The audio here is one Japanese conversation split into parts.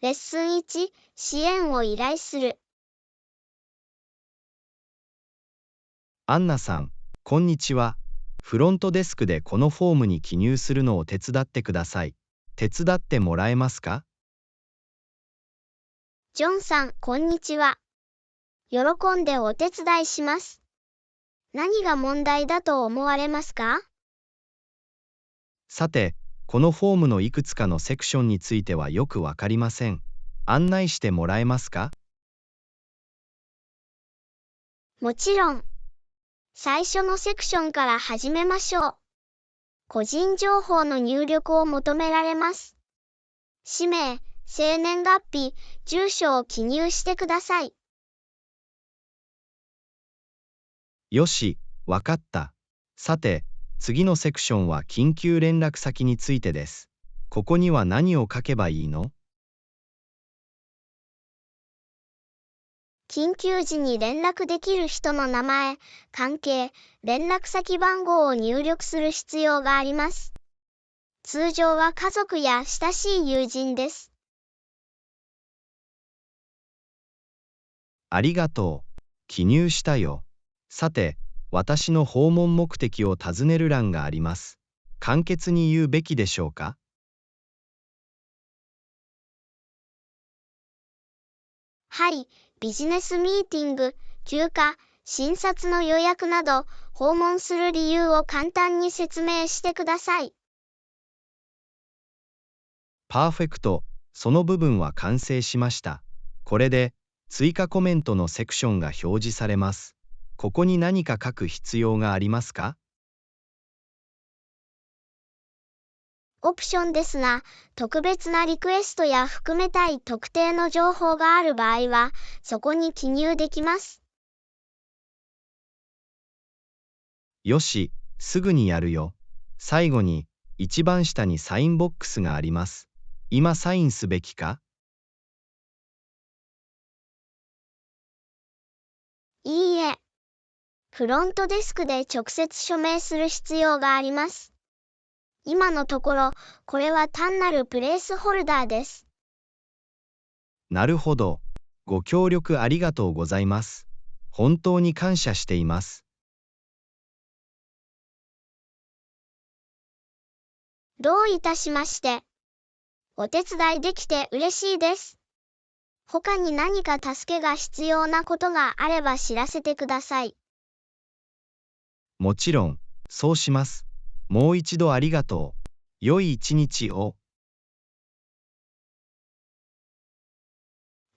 レッスン1、支援を依頼する。アンナさん、こんにちは。フロントデスクでこのフォームに記入するのを手伝ってください。手伝ってもらえますか？ジョンさん、こんにちは。喜んでお手伝いします。何が問題だと思われますか？さて、このフォームのいくつかのセクションについてはよくわかりません。案内してもらえますか？もちろん。最初のセクションから始めましょう。個人情報の入力を求められます。氏名、生年月日、住所を記入してください。よし、わかった。さて、次のセクションは緊急連絡先についてです。ここには何を書けばいいの？緊急時に連絡できる人の名前、関係、連絡先番号を入力する必要があります。通常は家族や親しい友人です。ありがとう。記入したよ。さて、私の訪問目的を尋ねる欄があります。簡潔に言うべきでしょうか？はい、ビジネスミーティング、休暇、診察の予約など、訪問する理由を簡単に説明してください。パーフェクト。その部分は完成しました。これで、追加コメントのセクションが表示されます。ここに何か書く必要がありますか？オプションですが、特別なリクエストや含めたい特定の情報がある場合は、そこに記入できます。よし、すぐにやるよ。最後に、一番下にサインボックスがあります。今サインすべきか？いいえ。フロントデスクで直接署名する必要があります。今のところ、これは単なるプレースホルダーです。なるほど。ご協力ありがとうございます。本当に感謝しています。どういたしまして。お手伝いできて嬉しいです。他に何か助けが必要なことがあれば知らせてください。もちろん、そうします。もう一度ありがとう。良い一日を。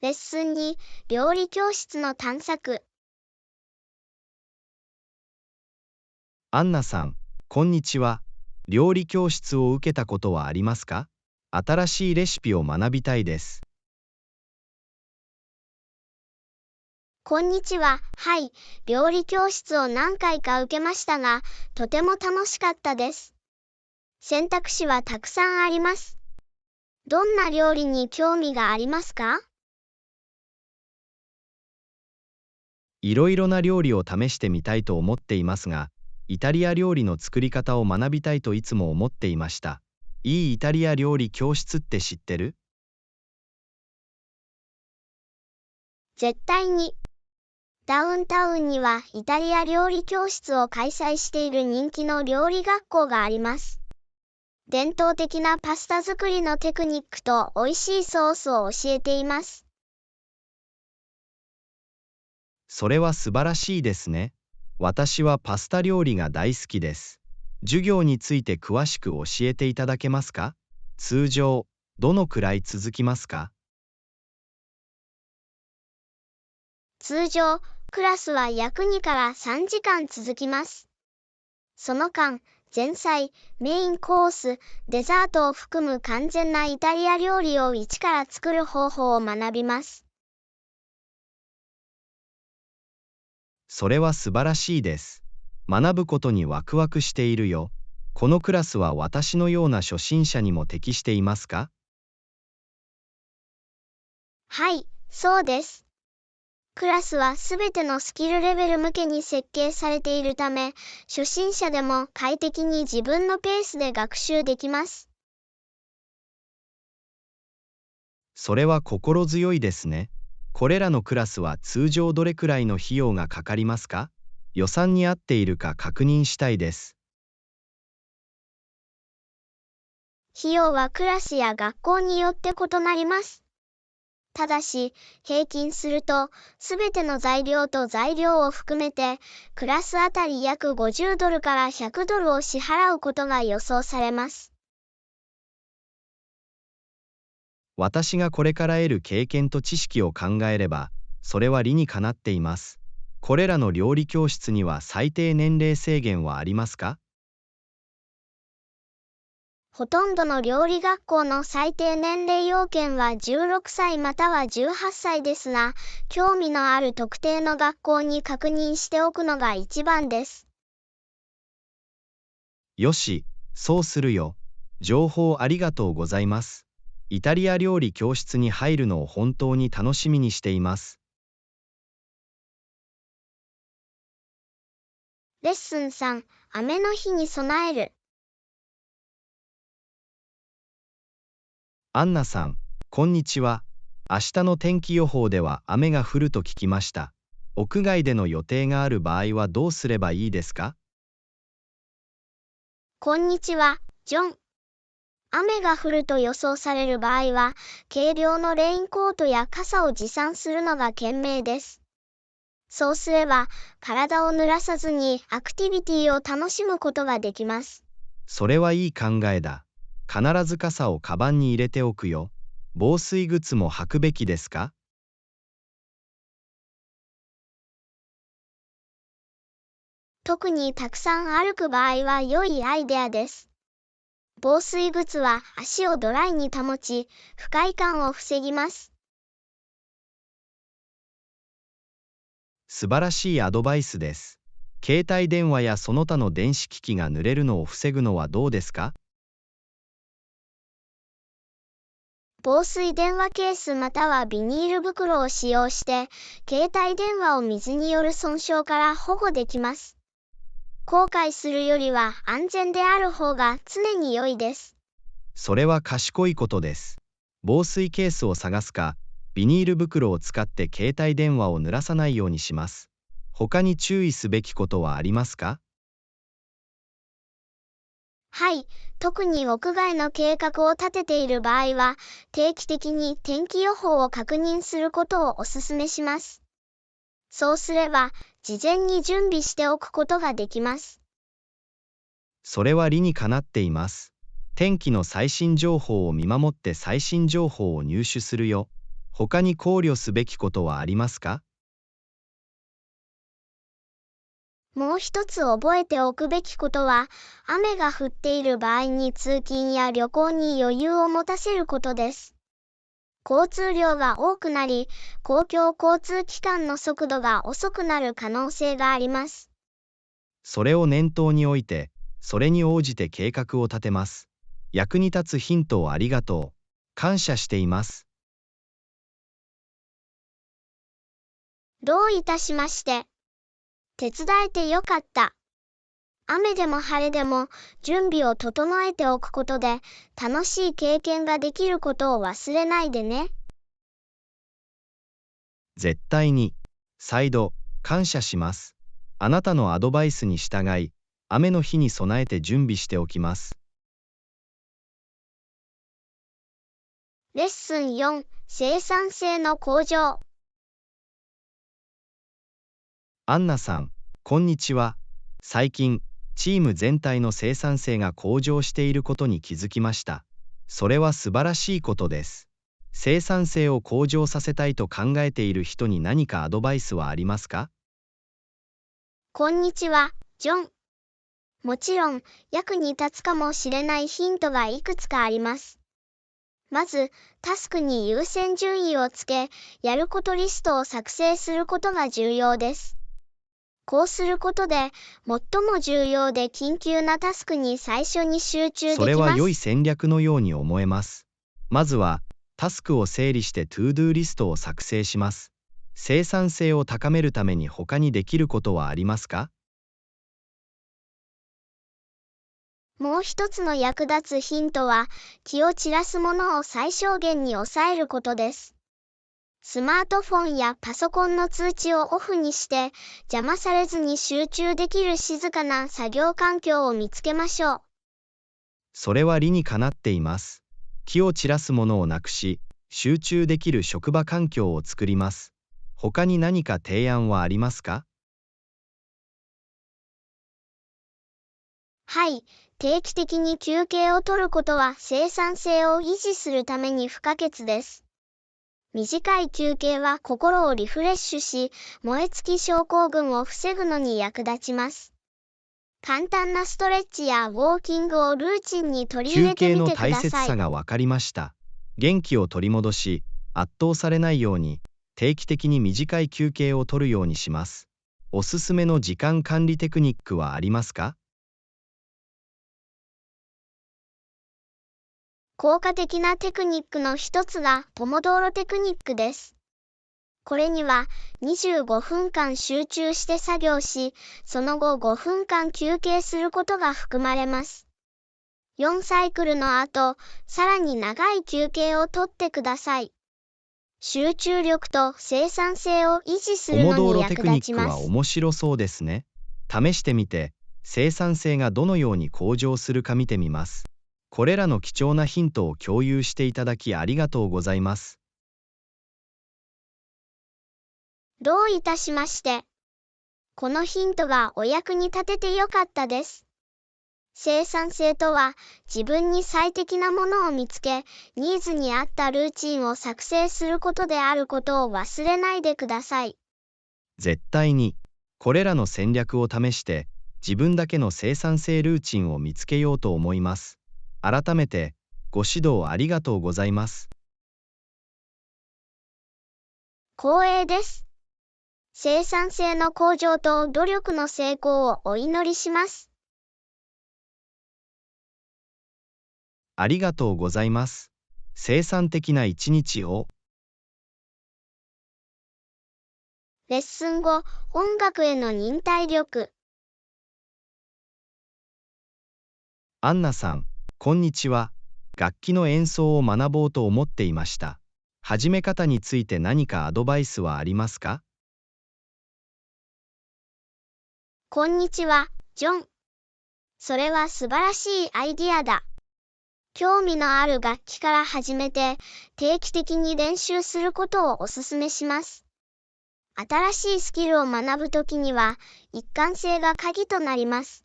レッスン2、料理教室の探索。アンナさん、こんにちは。料理教室を受けたことはありますか？新しいレシピを学びたいです。こんにちは。はい、料理教室を何回か受けましたが、とても楽しかったです。選択肢はたくさんあります。どんな料理に興味がありますか？いろいろな料理を試してみたいと思っていますが、イタリア料理の作り方を学びたいといつも思っていました。いいイタリア料理教室って知ってる？絶対に。ダウンタウンにはイタリア料理教室を開催している人気の料理学校があります。伝統的なパスタ作りのテクニックと美味しいソースを教えています。それは素晴らしいですね。私はパスタ料理が大好きです。授業について詳しく教えていただけますか？通常、どのくらい続きますか？通常、クラスは約2から3時間続きます。その間、前菜、メインコース、デザートを含む完全なイタリア料理を一から作る方法を学びます。それは素晴らしいです。学ぶことにワクワクしているよ。このクラスは私のような初心者にも適していますか？はい、そうです。クラスはすべてのスキルレベル向けに設計されているため、初心者でも快適に自分のペースで学習できます。それは心強いですね。これらのクラスは通常どれくらいの費用がかかりますか？予算に合っているか確認したいです。費用はクラスや学校によって異なります。ただし、平均すると、すべての材料と材料を含めて、クラスあたり約$50から$100を支払うことが予想されます。私がこれから得る経験と知識を考えれば、それは理にかなっています。これらの料理教室には最低年齢制限はありますか？ほとんどの料理学校の最低年齢要件は16歳または18歳ですが、興味のある特定の学校に確認しておくのが一番です。よし、そうするよ。情報ありがとうございます。イタリア料理教室に入るのを本当に楽しみにしています。レッスン3、雨の日に備える。アンナさん、こんにちは。明日の天気予報では雨が降ると聞きました。屋外での予定がある場合はどうすればいいですか？こんにちは、ジョン。雨が降ると予想される場合は、軽量のレインコートや傘を持参するのが賢明です。そうすれば、体を濡らさずにアクティビティを楽しむことができます。それはいい考えだ。必ず傘をカバンに入れておくよ。防水靴も履くべきですか？特にたくさん歩く場合は良いアイデアです。防水靴は足をドライに保ち、不快感を防ぎます。素晴らしいアドバイスです。携帯電話やその他の電子機器が濡れるのを防ぐのはどうですか？防水電話ケースまたはビニール袋を使用して、携帯電話を水による損傷から保護できます。後悔するよりは安全である方が常に良いです。それは賢いことです。防水ケースを探すか、ビニール袋を使って携帯電話を濡らさないようにします。他に注意すべきことはありますか？はい、特に屋外の計画を立てている場合は、定期的に天気予報を確認することをお勧めします。そうすれば、事前に準備しておくことができます。それは理にかなっています。天気の最新情報を見守って最新情報を入手するよ。他に考慮すべきことはありますか？もう一つ覚えておくべきことは、雨が降っている場合に通勤や旅行に余裕を持たせることです。交通量が多くなり、公共交通機関の速度が遅くなる可能性があります。それを念頭に置いて、それに応じて計画を立てます。役に立つヒントをありがとう。感謝しています。どういたしまして。手伝えてよかった。雨でも晴れでも準備を整えておくことで楽しい経験ができることを忘れないでね。絶対に。再度、感謝します。あなたのアドバイスに従い、雨の日に備えて準備しておきます。レッスン4、生産性の向上。アンナさん、こんにちは。最近、チーム全体の生産性が向上していることに気づきました。それは素晴らしいことです。生産性を向上させたいと考えている人に何かアドバイスはありますか？こんにちは、ジョン。もちろん、役に立つかもしれないヒントがいくつかあります。まず、タスクに優先順位をつけ、やることリストを作成することが重要です。こうすることで、最も重要で緊急なタスクに最初に集中できます。それは良い戦略のように思えます。まずは、タスクを整理してトゥードゥーリストを作成します。生産性を高めるために他にできることはありますか？もう一つの役立つヒントは、気を散らすものを最小限に抑えることです。スマートフォンやパソコンの通知をオフにして、邪魔されずに集中できる静かな作業環境を見つけましょう。それは理にかなっています。気を散らすものをなくし、集中できる職場環境を作ります。他に何か提案はありますか？はい、定期的に休憩を取ることは生産性を維持するために不可欠です。短い休憩は心をリフレッシュし、燃え尽き症候群を防ぐのに役立ちます。簡単なストレッチやウォーキングをルーチンに取り入休れてみてく憩の大ださい。切さが分かりました。元気を取り戻し、圧倒されないように、定期的に短い休憩を取るようにします。おすすめの時間管理テクニックはありますか？効果的なテクニックの一つがポモドーロテクニックです。これには25分間集中して作業し、その後5分間休憩することが含まれます。4サイクルの後、さらに長い休憩をとってください。集中力と生産性を維持すポるモドーロテのに役クニックは立ちます。面白そうですね。試してみて、生産性がどのように向上するか見てみます。これらの貴重なヒントを共有していただきありがとうございます。どういたしまして。このヒントがお役に立ててよかったです。生産性とは、自分に最適なものを見つけ、ニーズに合ったルーチンを作成することであることを忘れないでください。絶対に、これらの戦略を試して、自分だけの生産性ルーチンを見つけようと思います。改めて、ご指導ありがとうございます。光栄です。生産性の向上と努力の成功をお祈りします。ありがとうございます。生産的な一日を。レッスン後、音楽への忍耐力。アンナさん、こんにちは。楽器の演奏を学ぼうと思っていました。始め方について何かアドバイスはありますか？こんにちは、ジョン。それは素晴らしいアイディアだ。興味のある楽器から始めて、定期的に練習することをお勧めします。新しいスキルを学ぶときには、一貫性が鍵となります。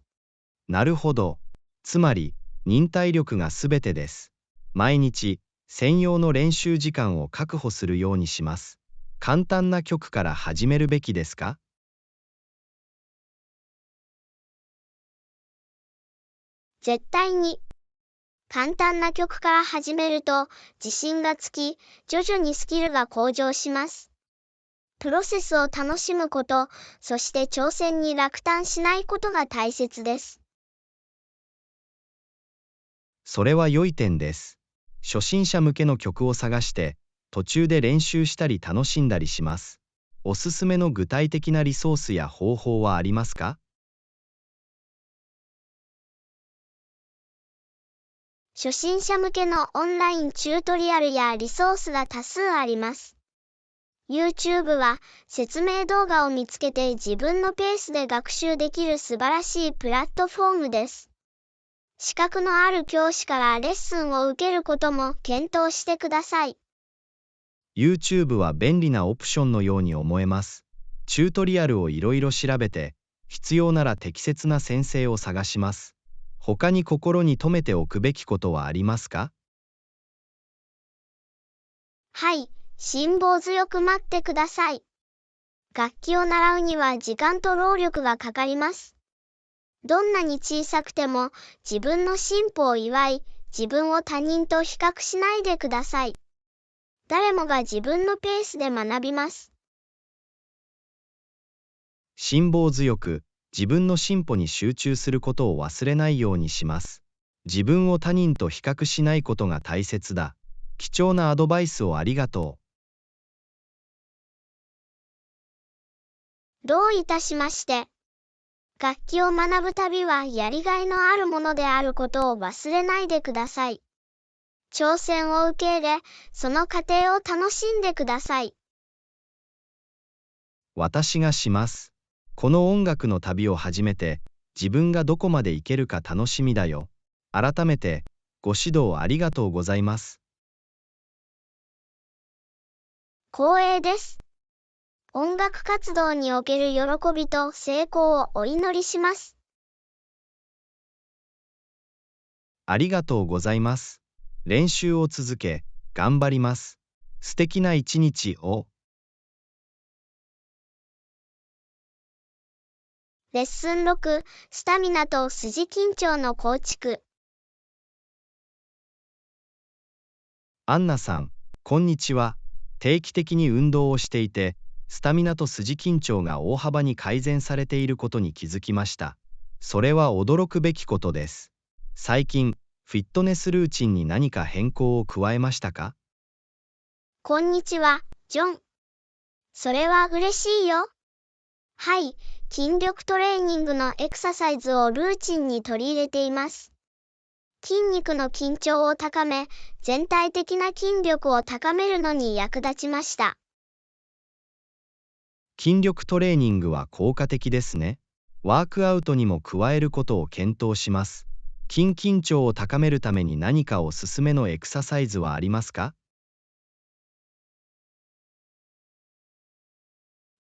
なるほど。つまり、忍耐力がすべてです。毎日、専用の練習時間を確保するようにします。簡単な曲から始めるべきですか？絶対に。簡単な曲から始めると、自信がつき、徐々にスキルが向上します。プロセスを楽しむこと、そして挑戦に落胆しないことが大切です。それは良い点です。初心者向けの曲を探して、途中で練習したり楽しんだりします。おすすめの具体的なリソースや方法はありますか？初心者向けのオンラインチュートリアルやリソースが多数あります。YouTube は説明動画を見つけて自分のペースで学習できる素晴らしいプラットフォームです。資格のある教師からレッスンを受けることも検討してください。YouTube は便利なオプションのように思えます。チュートリアルをいろいろ調べて、必要なら適切な先生を探します。他に心に留めておくべきことはありますか？はい、辛抱強く待ってください。楽器を習うには時間と労力がかかります。どんなに小さくても自分の進歩を祝い、自分を他人と比較しないでください。誰もが自分のペースで学びます。辛抱強く、自分の進歩に集中することを忘れないようにします。自分を他人と比較しないことが大切だ。貴重なアドバイスをありがとどういたしまして。楽器を学ぶ旅はやりがいのあるものであることを忘れないでください。挑戦を受け入れ、その過程を楽しんでください。私がします。この音楽の旅を始めて、自分がどこまで行けるか楽しみだよ。改めて、ご指導ありがとうございます。光栄です。音楽活動における喜びと成功をお祈りします。ありがとうございます。練習を続け、頑張ります。素敵な一日を。レッスン6、スタミナと筋緊張の構築。アンナさん、こんにちは。定期的に運動をしていて、スタミナと筋緊張が大幅に改善されていることに気づきました。それは驚くべきことです。最近、フィットネスルーチンに何か変更を加えましたか？こんにちは、ジョン。それは嬉しいよ。はい、筋力トレーニングのエクササイズをルーチンに取り入れています。筋肉の緊張を高め、全体的な筋力を高めるのに役立ちました。筋力トレーニングは効果的ですね。ワークアウトにも加えることを検討します。筋緊張を高めるために何かおすすめのエクササイズはありますか？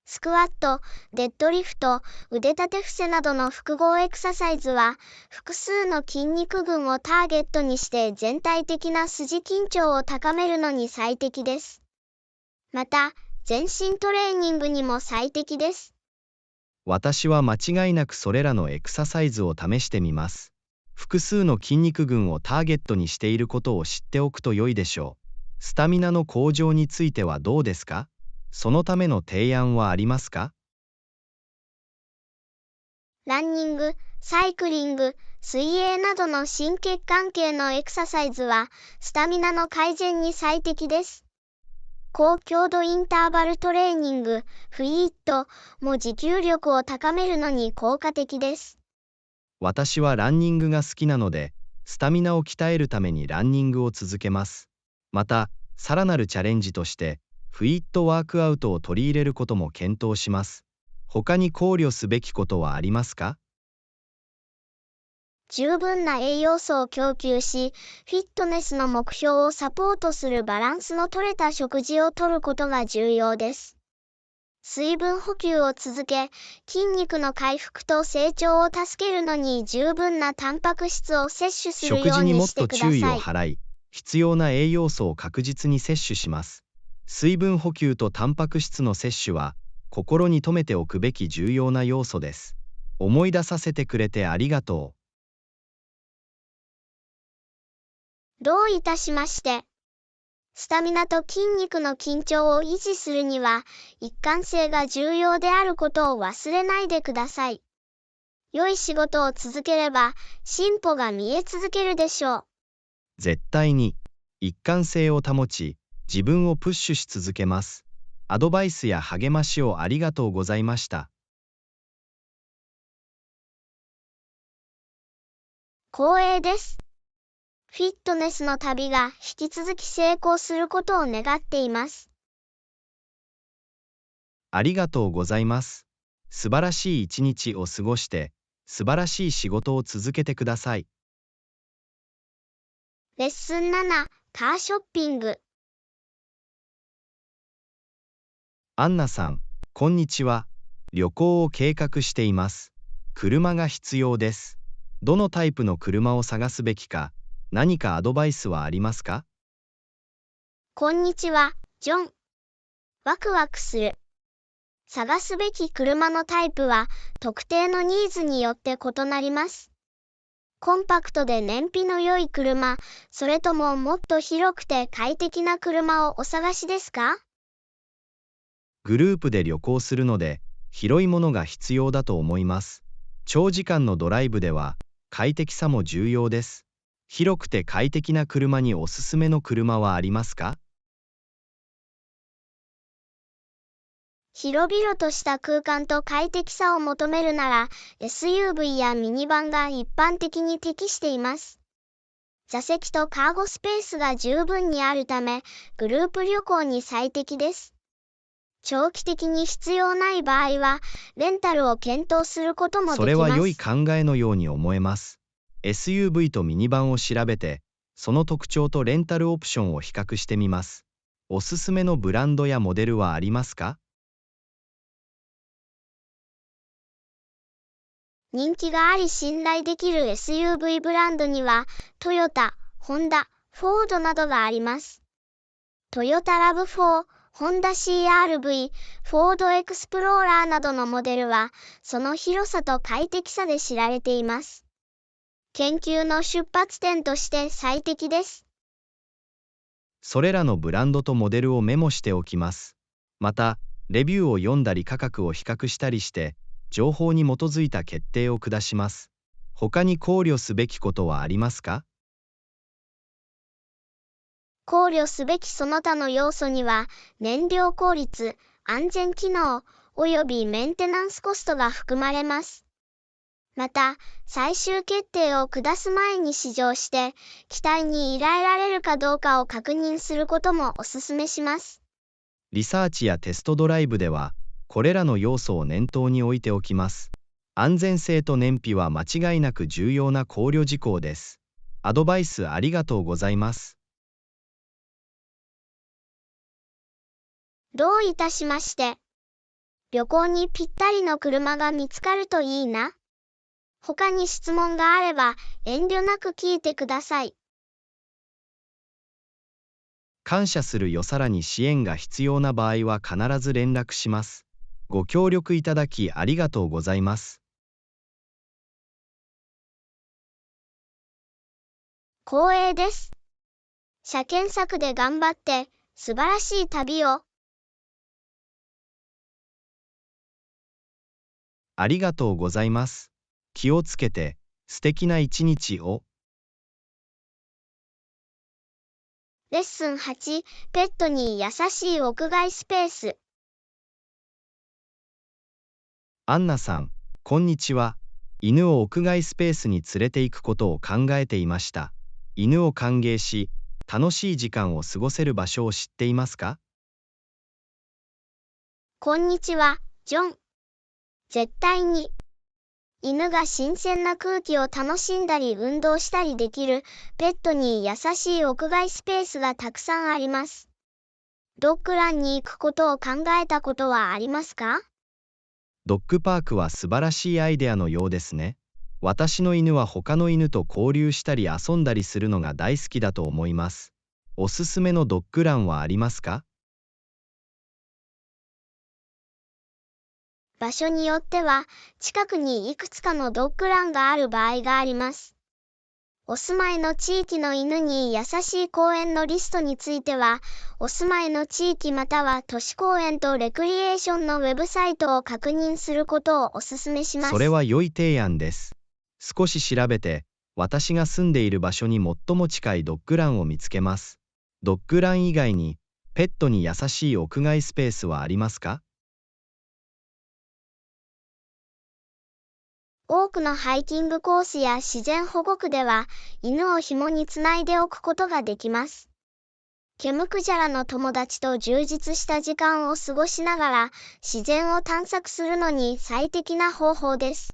スクワット、デッドリフト、腕立て伏せなどの複合エクササイズは、複数の筋肉群をターゲットにして全体的な筋緊張を高めるのに最適です。また、全身トレーニングにも最適です。私は間違いなくそれらのエクササイズを試してみます。複数の筋肉群をターゲットにしていることを知っておくと良いでしょう。スタミナの向上についてはどうですか？そのための提案はありますか？ランニング、サイクリング、水泳などの心血管系のエクササイズは、スタミナの改善に最適です。高強度インターバルトレーニング、フリートも持久力を高めるのに効果的です。私はランニングが好きなので、スタミナを鍛えるためにランニングを続けます。また、さらなるチャレンジとして、フィットワークアウトを取り入れることも検討します。他に考慮すべきことはありますか？十分な栄養素を供給し、フィットネスの目標をサポートするバランスの取れた食事をとることが重要です。水分補給を続け、筋肉の回復と成長を助けるのに十分なタンパク質を摂取するよ食事うにもっとにしてくだ注意をさい。払い、必要な栄養素を確実に摂取します。水分補給とタンパク質の摂取は、心に留めておくべき重要な要素です。思い出させてくれてありがとどういたしまして。スタミナと筋肉の緊張を維持するには、一貫性が重要であることを忘れないでください。良い仕事を続ければ、進歩が見え続けるでしょう。う。絶対に、一貫性を保ち、自分をプッシュし続けます。アドバイスや励ましをありがとうございました。光栄です。フィットネスの旅が引き続き成功することを願っています。ありがとうございます。素晴らしい一日を過ごして、素晴らしい仕事を続けてください。レッスン7、カーショッピング。アンナさん、こんにちは。旅行を計画しています。車が必要です。どのタイプの車を探すべきか、何かアドバイスはありますか？こんにちは、ジョン。ワクワクする。探すべき車のタイプは、特定のニーズによって異なります。コンパクトで燃費の良い車、それとももっと広くて快適な車をお探しですか？グループで旅行するので、広いものが必要だと思います。長時間のドライブでは、快適さも重要です。広くて快適な車におすすめの車はありますか？広々とした空間と快適さを求めるなら、SUV やミニバンが一般的に適しています。座席とカーゴスペースが十分にあるため、グループ旅行に最適です。長期的に必要ない場合は、レンタルを検討することもできます。それは良い考えのように思えます。SUV とミニバンを調べて、その特徴とレンタルオプションを比較してみます。おすすめのブランドやモデルはありますか？人気があり信頼できる SUV ブランドには、トヨタ、ホンダ、フォードなどがあります。トヨタラブ4、ホンダ CR-V、フォードエクスプローラーなどのモデルは、その広さと快適さで知られています。研究の出発点として最適です。それらのブランドとモデルをメモしておきます。また、レビューを読んだり価格を比較したりして、情報に基づいた決定を下します。他に考慮すべきことはありますか？考慮すべきその他の要素には、燃料効率、安全機能、およびメンテナンスコストが含まれます。また、最終決定を下す前に試乗して、期待に依られられるかどうかを確認することもお勧めします。リサーチやテストドライブでは、これらの要素を念頭に置いておきます。安全性と燃費は間違いなく重要な考慮事項です。アドバイスありがとうございます。どういたしまして。旅行にぴったりの車が見つかるといいな。他に質問があれば遠慮なく聞いてください。感謝するよ。さらに支援が必要な場合は必ず連絡します。ご協力いただきありがとうございます。光栄です。車検索で頑張って、素晴らしい旅を。ありがとうございます。気をつけて、素敵な一日を。レッスン8、ペットに優しい屋外スペース。アンナさん、こんにちは。犬を屋外スペースに連れて行くことを考えていました。犬を歓迎し、楽しい時間を過ごせる場所を知っていますか？こんにちは、ジョン。絶対に。犬が新鮮な空気を楽しんだり運動したりできる、ペットに優しい屋外スペースがたくさんあります。ドッグランに行くことを考えたことはありますか？ドッグパークは素晴らしいアイデアのようですね。私の犬は他の犬と交流したり遊んだりするのが大好きだと思います。おすすめのドッグランはありますか？場所によっては、近くにいくつかのドッグランがある場合があります。お住まいの地域の犬に優しい公園のリストについては、お住まいの地域または都市公園とレクリエーションのウェブサイトを確認することをお勧めします。それは良い提案です。少し調べて、私が住んでいる場所に最も近いドッグランを見つけます。ドッグラン以外に、ペットに優しい屋外スペースはありますか？多くのハイキングコースや自然保護区では、犬を紐につないでおくことができます。ケムクジャラの友達と充実した時間を過ごしながら、自然を探索するのに最適な方法です。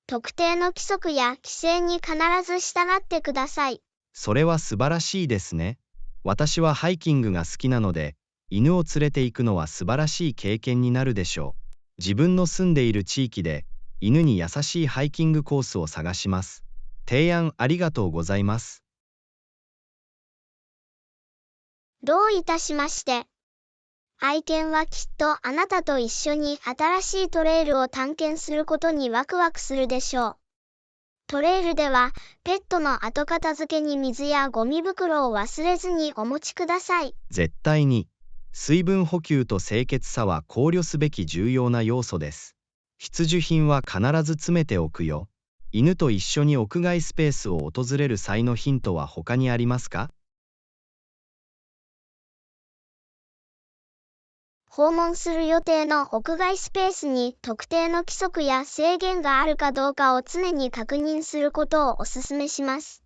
特定の規則や規制に必ず従ってください。それは素晴らしいですね。私はハイキングが好きなので、犬を連れて行くのは素晴らしい経験になるでしょう。自分の住んでいる地域で、犬に優しいハイキングコースを探します。提案ありがとうございます。どういたしまして。愛犬はきっとあなたと一緒に新しいトレイルを探検することにワクワクするでしょう。トレイルでは、ペットの後片付けに水やゴミ袋を忘れずにお持ちください。絶対に。水分補給と清潔さは考慮すべき重要な要素です。必需品は必ず詰めておくよ。犬と一緒に屋外スペースを訪れる際のヒントは他にありますか？訪問する予定の屋外スペースに特定の規則や制限があるかどうかを常に確認することをお勧めします。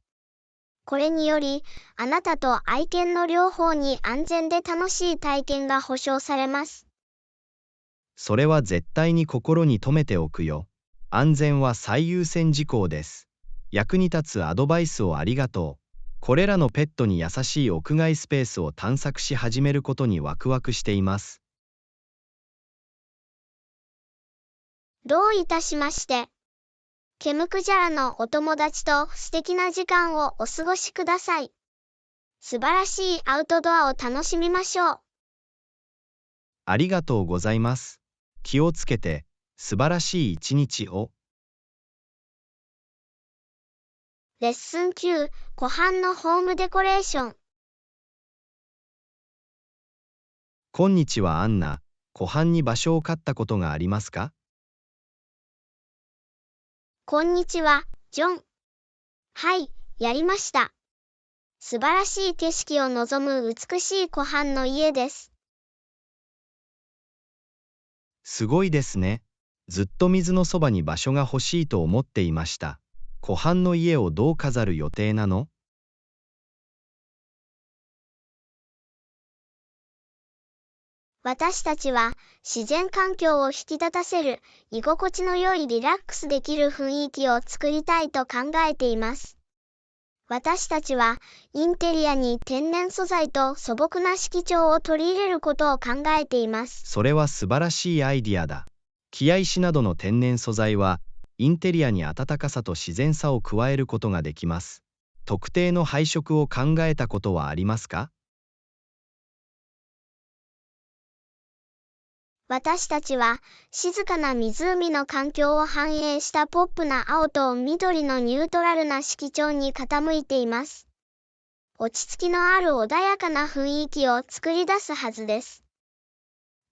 これにより、あなたと愛犬の両方に安全で楽しい体験が保証されます。それは絶対に心に留めておくよ。安全は最優先事項です。役に立つアドバイスをありがとう。これらのペットに優しい屋外スペースを探索し始めることにワクワクしています。どういたしまして。ケムクジャラのお友達と素敵な時間をお過ごしください。素晴らしいアウトドアを楽しみましょう。ありがとうございます。気をつけて、素晴らしい一日を。レッスン9、湖畔のホームデコレーション。こんにちはアンナ。湖畔に場所を買ったことがありますか？こんにちは、ジョン。はい、やりました。素晴らしい景色を望む美しい湖畔の家です。すごいですね。ずっと水のそばに場所が欲しいと思っていました。湖畔の家をどう飾る予定なの？私たちは自然環境を引き立たせる居心地の良いリラックスできる雰囲気を作りたいと考えています。私たちはインテリアに天然素材と素朴な色調を取り入れることを考えています。それは素晴らしいアイディアだ。木や石などの天然素材はインテリアに温かさと自然さを加えることができます。特定の配色を考えたことはありますか？私たちは静かな湖の環境を反映したポップな青と緑のニュートラルな色調に傾いています。落ち着きのある穏やかな雰囲気を作り出すはずです。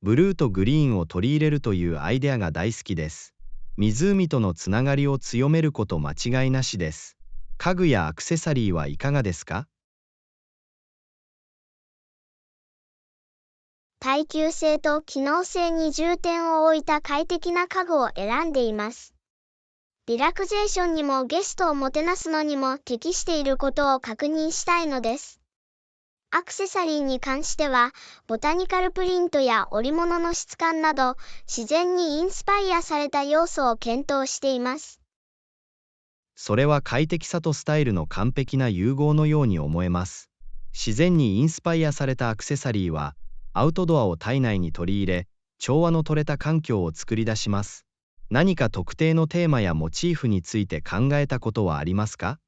ブルーとグリーンを取り入れるというアイデアが大好きです。湖とのつながりを強めること間違いなしです。家具やアクセサリーはいかがですか？耐久性と機能性に重点を置いた快適な家具を選んでいます。リラクゼーションにもゲストをもてなすのにも適していることを確認したいのです。アクセサリーに関しては、ボタニカルプリントや織物の質感など、自然にインスパイアされた要素を検討しています。それは快適さとスタイルの完璧な融合のように思えます。自然にインスパイアされたアクセサリーは、アウトドアを体内に取り入れ、調和の取れた環境を作り出します。何か特定のテーマやモチーフについて考えたことはありますか？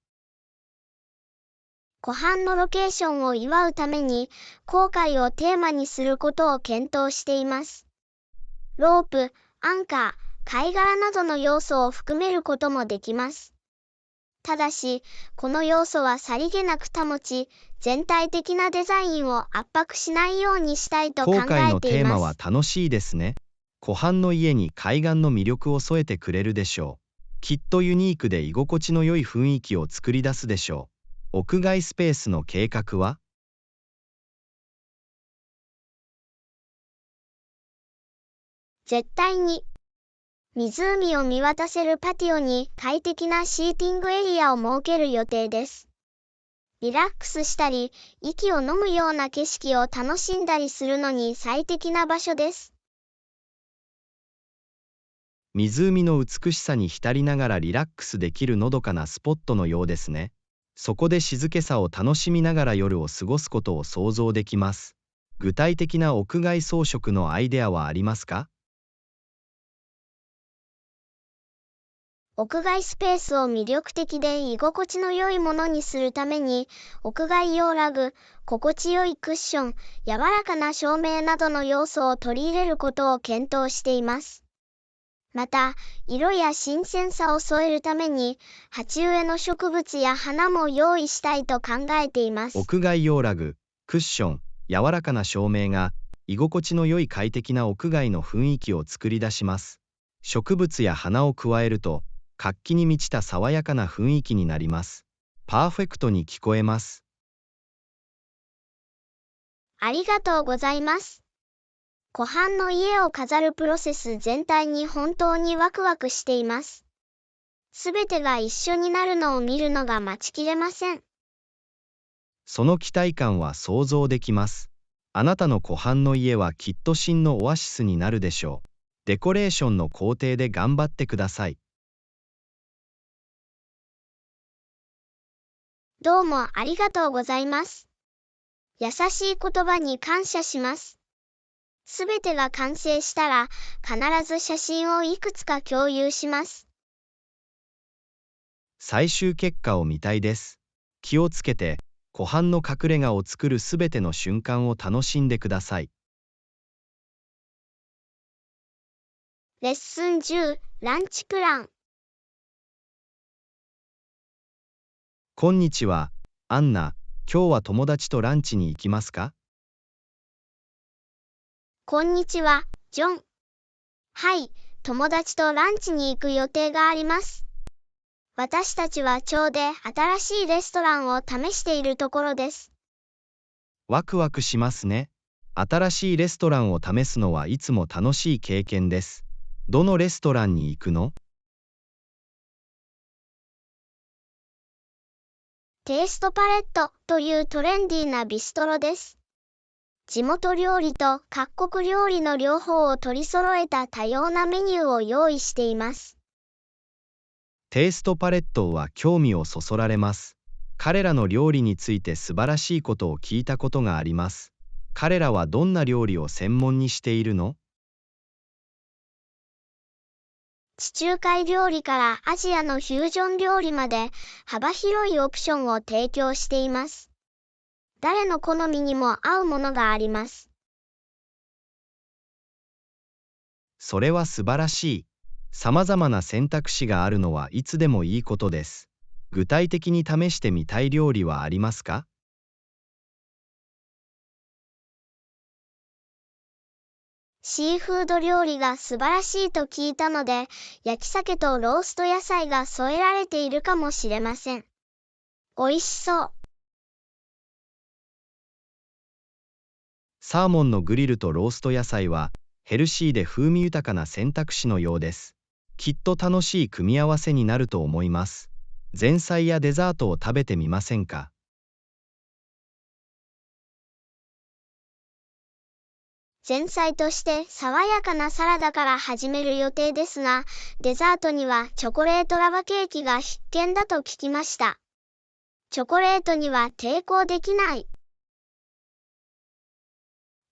湖畔のロケーションを祝うために、航海をテーマにすることを検討しています。ロープ、アンカー、貝殻などの要素を含めることもできます。ただし、この要素はさりげなく保ち、全体的なデザインを圧迫しないようにしたいと考えています。今回のテーマは楽しいですね。湖畔の家に海岸の魅力を添えてくれるでしょう。きっとユニークで居心地の良い雰囲気を作り出すでしょう。屋外スペースの計画は？絶対に。湖を見渡せるパティオに快適なシーティングエリアを設ける予定です。リラックスしたり、息を飲むような景色を楽しんだりするのに最適な場所です。湖の美しさに浸りながらリラックスできるのどかなスポットのようですね。そこで静けさを楽しみながら夜を過ごすことを想像できます。具体的な屋外装飾のアイデアはありますか？屋外スペースを魅力的で居心地の良いものにするために、屋外用ラグ、心地よいクッション、柔らかな照明などの要素を取り入れることを検討しています。また、色や新鮮さを添えるために、鉢植えの植物や花も用意したいと考えています。屋外用ラグ、クッション、柔らかな照明が居心地の良い快適な屋外の雰囲気を作り出します。植物や花を加えると、活気に満ちた爽やかな雰囲気になります。パーフェクトに聞こえます。ありがとうございます。湖畔の家を飾るプロセス全体に本当にワクワクしています。すべてが一緒になるのを見るのが待ちきれません。その期待感は想像できます。あなたの湖畔の家はきっと真のオアシスになるでしょう。デコレーションの工程で頑張ってください。どうもありがとうございます。優しい言葉に感謝します。すべてが完成したら、必ず写真をいくつか共有します。最終結果を見たいです。気をつけて、湖畔の隠れ家を作るすべての瞬間を楽しんでください。レッスン10、ランチプラン。こんにちは、アンナ。今日は友達とランチに行きますか？こんにちは、ジョン。はい、友達とランチに行く予定があります。私たちは町で新しいレストランを試しているところです。ワクワクしますね。新しいレストランを試すのはいつも楽しい経験です。どのレストランに行くの？テイストパレットというトレンディーなビストロです。地元料理と各国料理の両方を取り揃えた多様なメニューを用意しています。テイストパレットは興味をそそられます。彼らの料理について素晴らしいことを聞いたことがあります。彼らはどんな料理を専門にしているの？地中海料理からアジアのフュージョン料理まで幅広いオプションを提供しています。誰の好みにも合うものがあります。それは素晴らしい。さまざまな選択肢があるのはいつでもいいことです。具体的に試してみたい料理はありますか？シーフード料理が素晴らしいと聞いたので、焼き鮭とロースト野菜が添えられているかもしれません。美味しそう。サーモンのグリルとロースト野菜はヘルシーで風味豊かな選択肢のようです。きっと楽しい組み合わせになると思います。前菜やデザートを食べてみませんか？前菜として爽やかなサラダから始める予定ですが、デザートにはチョコレートラバケーキが必見だと聞きました。チョコレートには抵抗できない。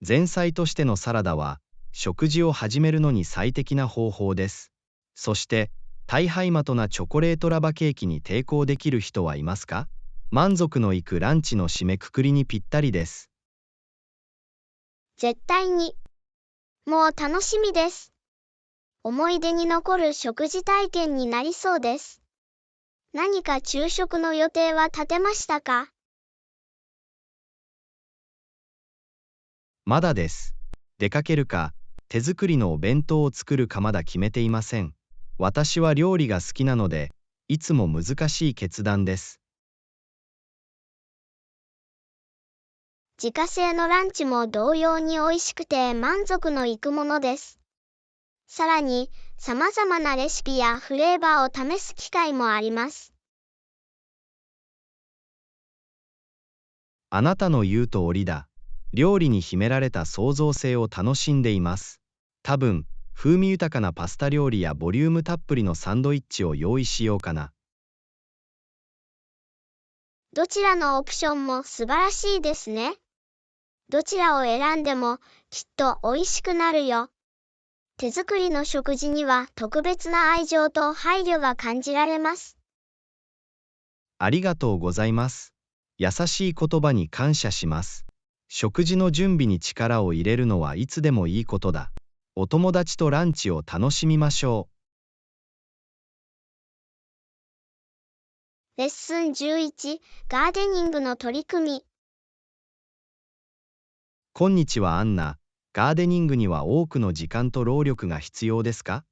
前菜としてのサラダは食事を始めるのに最適な方法です。そして大杯的なチョコレートラバケーキに抵抗できる人はいますか？満足のいくランチの締めくくりにぴったりです。絶対に。もう楽しみです。思い出に残る食事体験になりそうです。何か昼食の予定は立てましたか？まだです。出かけるか、手作りのお弁当を作るかまだ決めていません。私は料理が好きなので、いつも難しい決断です。自家製のランチも同様に美味しくて満足のいくものです。さらに、様々なレシピやフレーバーを試す機会もあります。あなたの言う通りだ。料理に秘められた創造性を楽しんでいます。多分、風味豊かなパスタ料理やボリュームたっぷりのサンドイッチを用意しようかな。どちらのオプションも素晴らしいですね。どちらを選んでもきっと美味しくなるよ。手作りの食事には特別な愛情と配慮が感じられます。ありがとうございます。優しい言葉に感謝します。食事の準備に力を入れるのはいつでもいいことだ。お友達とランチを楽しみましょう。レッスン11、ガーデニングの取り組み。こんにちはアンナ。ガーデニングには多くの時間と労力が必要ですか？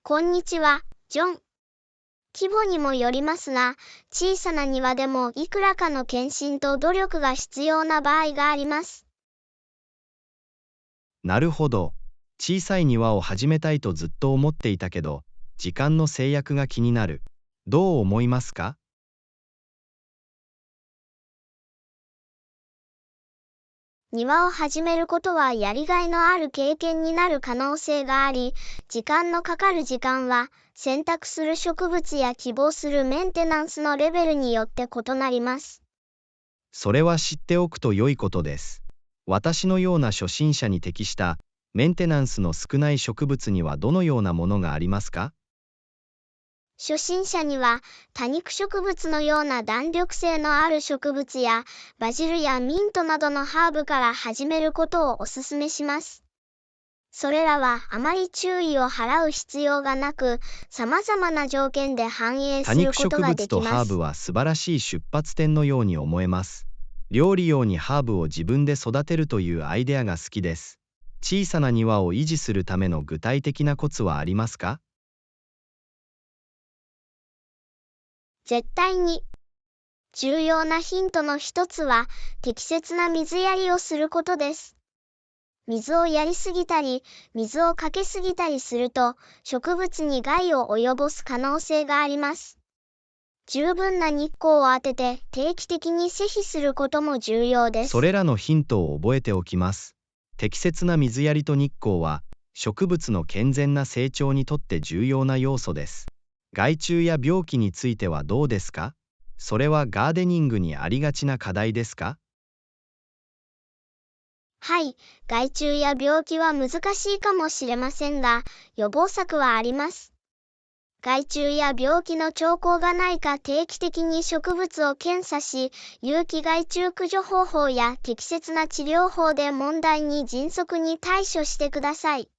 こんにちは、ジョン。規模にもよりますが、小さな庭でもいくらかの献身と努力が必要な場合があります。なるほど。小さい庭を始めたいとずっと思っていたけど、時間の制約が気になる。どう思いますか？庭を始めることはやりがいのある経験になる可能性があり、時間のかかる時間は、選択する植物や希望するメンテナンスのレベルによって異なります。それは知っておくと良いことです。私のような初心者に適したメンテナンスの少ない植物にはどのようなものがありますか？初心者には多肉植物のような弾力性のある植物やバジルやミントなどのハーブから始めることをお勧めします。それらはあまり注意を払う必要がなく、様々な条件で反映多すること肉植物ができます。とハーブは素晴らしい出発点のように思えます。料理用にハーブを自分で育てるというアイデアが好きです。小さな庭を維持するための具体的なコツはありますか？絶対に重要なヒントの一つは適切な水やりをすることです。水をやりすぎたり、水をかけすぎたりすると植物に害を及ぼす可能性があります。十分な日光を当てて定期的に施肥することも重要です。それらのヒントを覚えておきます。適切な水やりと日光は植物の健全な成長にとって重要な要素です。害虫や病気についてはどうですか？それはガーデニングにありがちな課題ですか？はい、害虫や病気は難しいかもしれませんが、予防策はあります。害虫や病気の兆候がないか定期的に植物を検査し、有機害虫駆除方法や適切な治療法で問題に迅速に対処してください。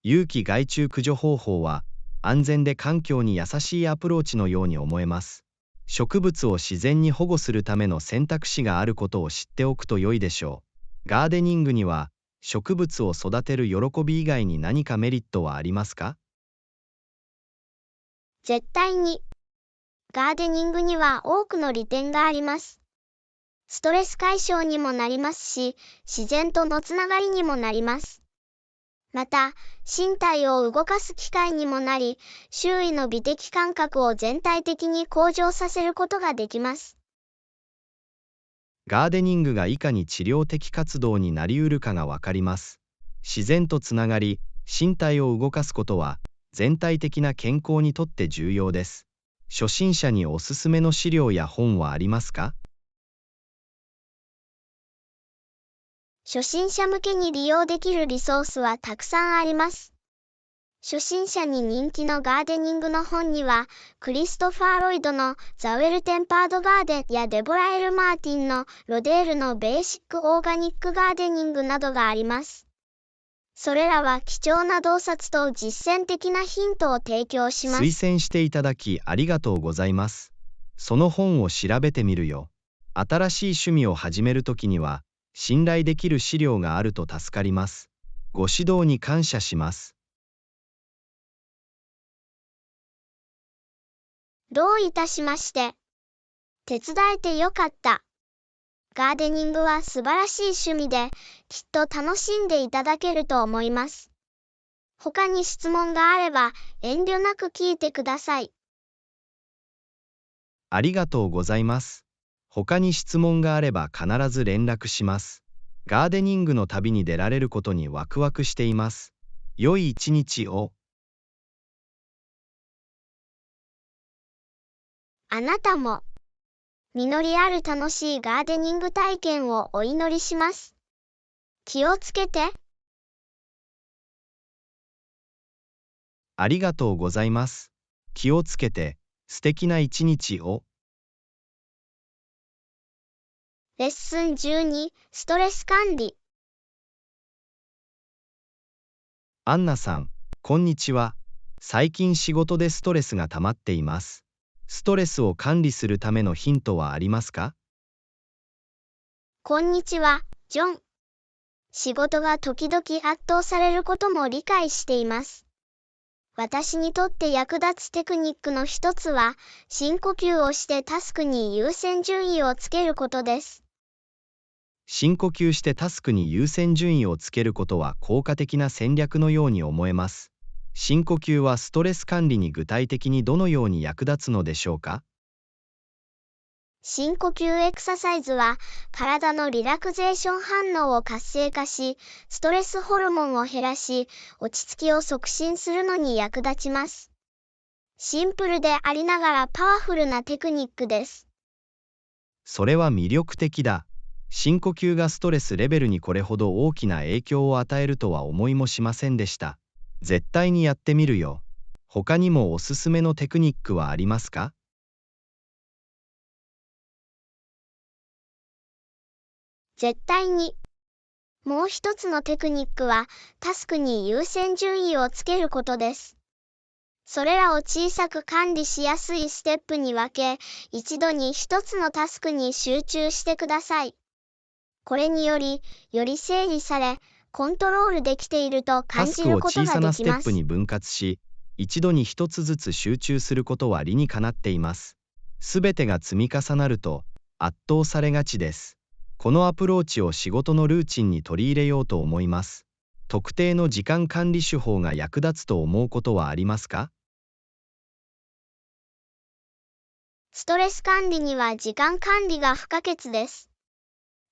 有機害虫駆除方法は安全で環境に優しいアプローチのように思えます。植物を自然に保護するための選択肢があることを知っておくと良いでしょう。ガーデニングには植物を育てる喜び以外に何かメリットはありますか？絶対に。ガーデニングには多くの利点があります。ストレス解消にもなりますし、自然とのつながりにもなります。また、身体を動かす機会にもなり、周囲の美的感覚を全体的に向上させることができます。ガーデニングがいかに治療的活動になりうるかがわかります。自然とつながり、身体を動かすことは全体的な健康にとって重要です。初心者におすすめの資料や本はありますか？初心者向けに利用できるリソースはたくさんあります。初心者に人気のガーデニングの本には、クリストファー・ロイドのザ・ウェル・テンパード・ガーデンやデボラ・エル・マーティンのロデールのベーシック・オーガニック・ガーデニングなどがあります。それらは貴重な洞察と実践的なヒントを提供します。推薦していただきありがとうございます。その本を調べてみるよ。新しい趣味を始めるときには、信頼できる資料があると助かります。ご指導に感謝します。どういたしまして。手伝えてよかった。ガーデニングは素晴らしい趣味で、きっと楽しんでいただけると思います。他に質問があれば、遠慮なく聞いてください。ありがとうございます。他に質問があれば必ず連絡します。ガーデニングの旅に出られることにワクワクしています。良い一日を。あなたも、実りある楽しいガーデニング体験をお祈りします。気をつけて。ありがとうございます。気をつけて、素敵な一日を。レッスン12、ストレス管理。アンナさん、こんにちは。最近仕事でストレスが溜まっています。ストレスを管理するためのヒントはありますか？こんにちは、ジョン。仕事が時々圧倒されることも理解しています。私にとって役立つテクニックの一つは、深呼吸をしてタスクに優先順位をつけることです。深呼吸してタスクに優先順位をつけることは効果的な戦略のように思えます。深呼吸はストレス管理に具体的にどのように役立つのでしょうか？深呼吸エクササイズは体のリラクゼーション反応を活性化し、ストレスホルモンを減らし、落ち着きを促進するのに役立ちます。シンプルでありながらパワフルなテクニックです。それは魅力的だ。深呼吸がストレスレベルにこれほど大きな影響を与えるとは思いもしませんでした。絶対にやってみるよ。他にもおすすめのテクニックはありますか？絶対に。もう一つのテクニックは、タスクに優先順位をつけることです。それらを小さく管理しやすいステップに分け、一度に一つのタスクに集中してください。これにより、より整理され、コントロールできていると感タスクをじること小さなスができます。テップに分割し、一度に一つずつ集中することは理にかなっています。すべてが積み重なると圧倒されがちです。このアプローチを仕事のルーチンに取り入れようと思います。特定の時間管理手法が役立つと思うことはありますか？ストレス管理には時間管理が不可欠です。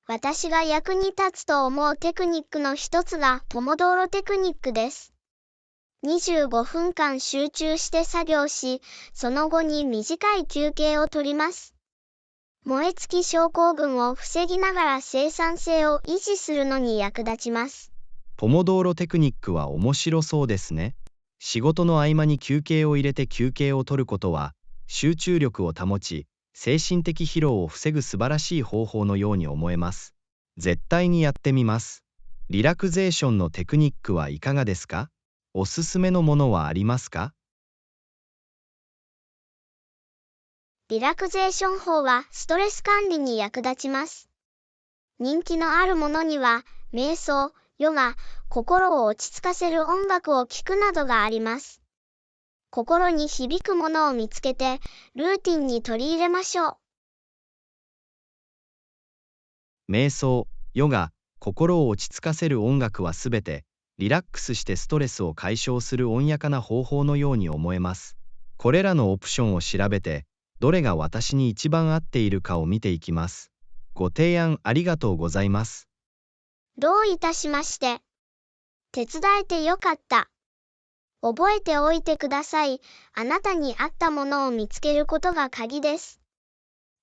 私が役に立つと思うテクニックの一つがポモドーロテクニックです。25分間集中して作業し、その後に短い休憩をとります。燃え尽き症候群を防ぎながら生産性を維持するのに役立ちます。ポモドーロテクニックは面白そうですね。仕事の合間に休憩を入れて休憩を取ることは、集中力を保ち、精神的疲労を防ぐ素晴らしい方法のように思えます。絶対にやってみます。リラクゼーションのテクニックはいかがですか？おすすめのものはありますか？リラクゼーション法はストレス管理に役立ちます。人気のあるものには、瞑想、ヨガ、心を落ち着かせる音楽を聴くなどがあります。心に響くものを見つけて、ルーティンに取り入れましょう。瞑想、ヨガ、心を落ち着かせる音楽はすべて、リラックスしてストレスを解消する穏やかな方法のように思えます。これらのオプションを調べて、どれが私に一番合っているかを見ていきます。ご提案ありがとうございます。どういたしまして。手伝えてよかった。覚えておいてください。あなたに合ったものを見つけることが鍵です。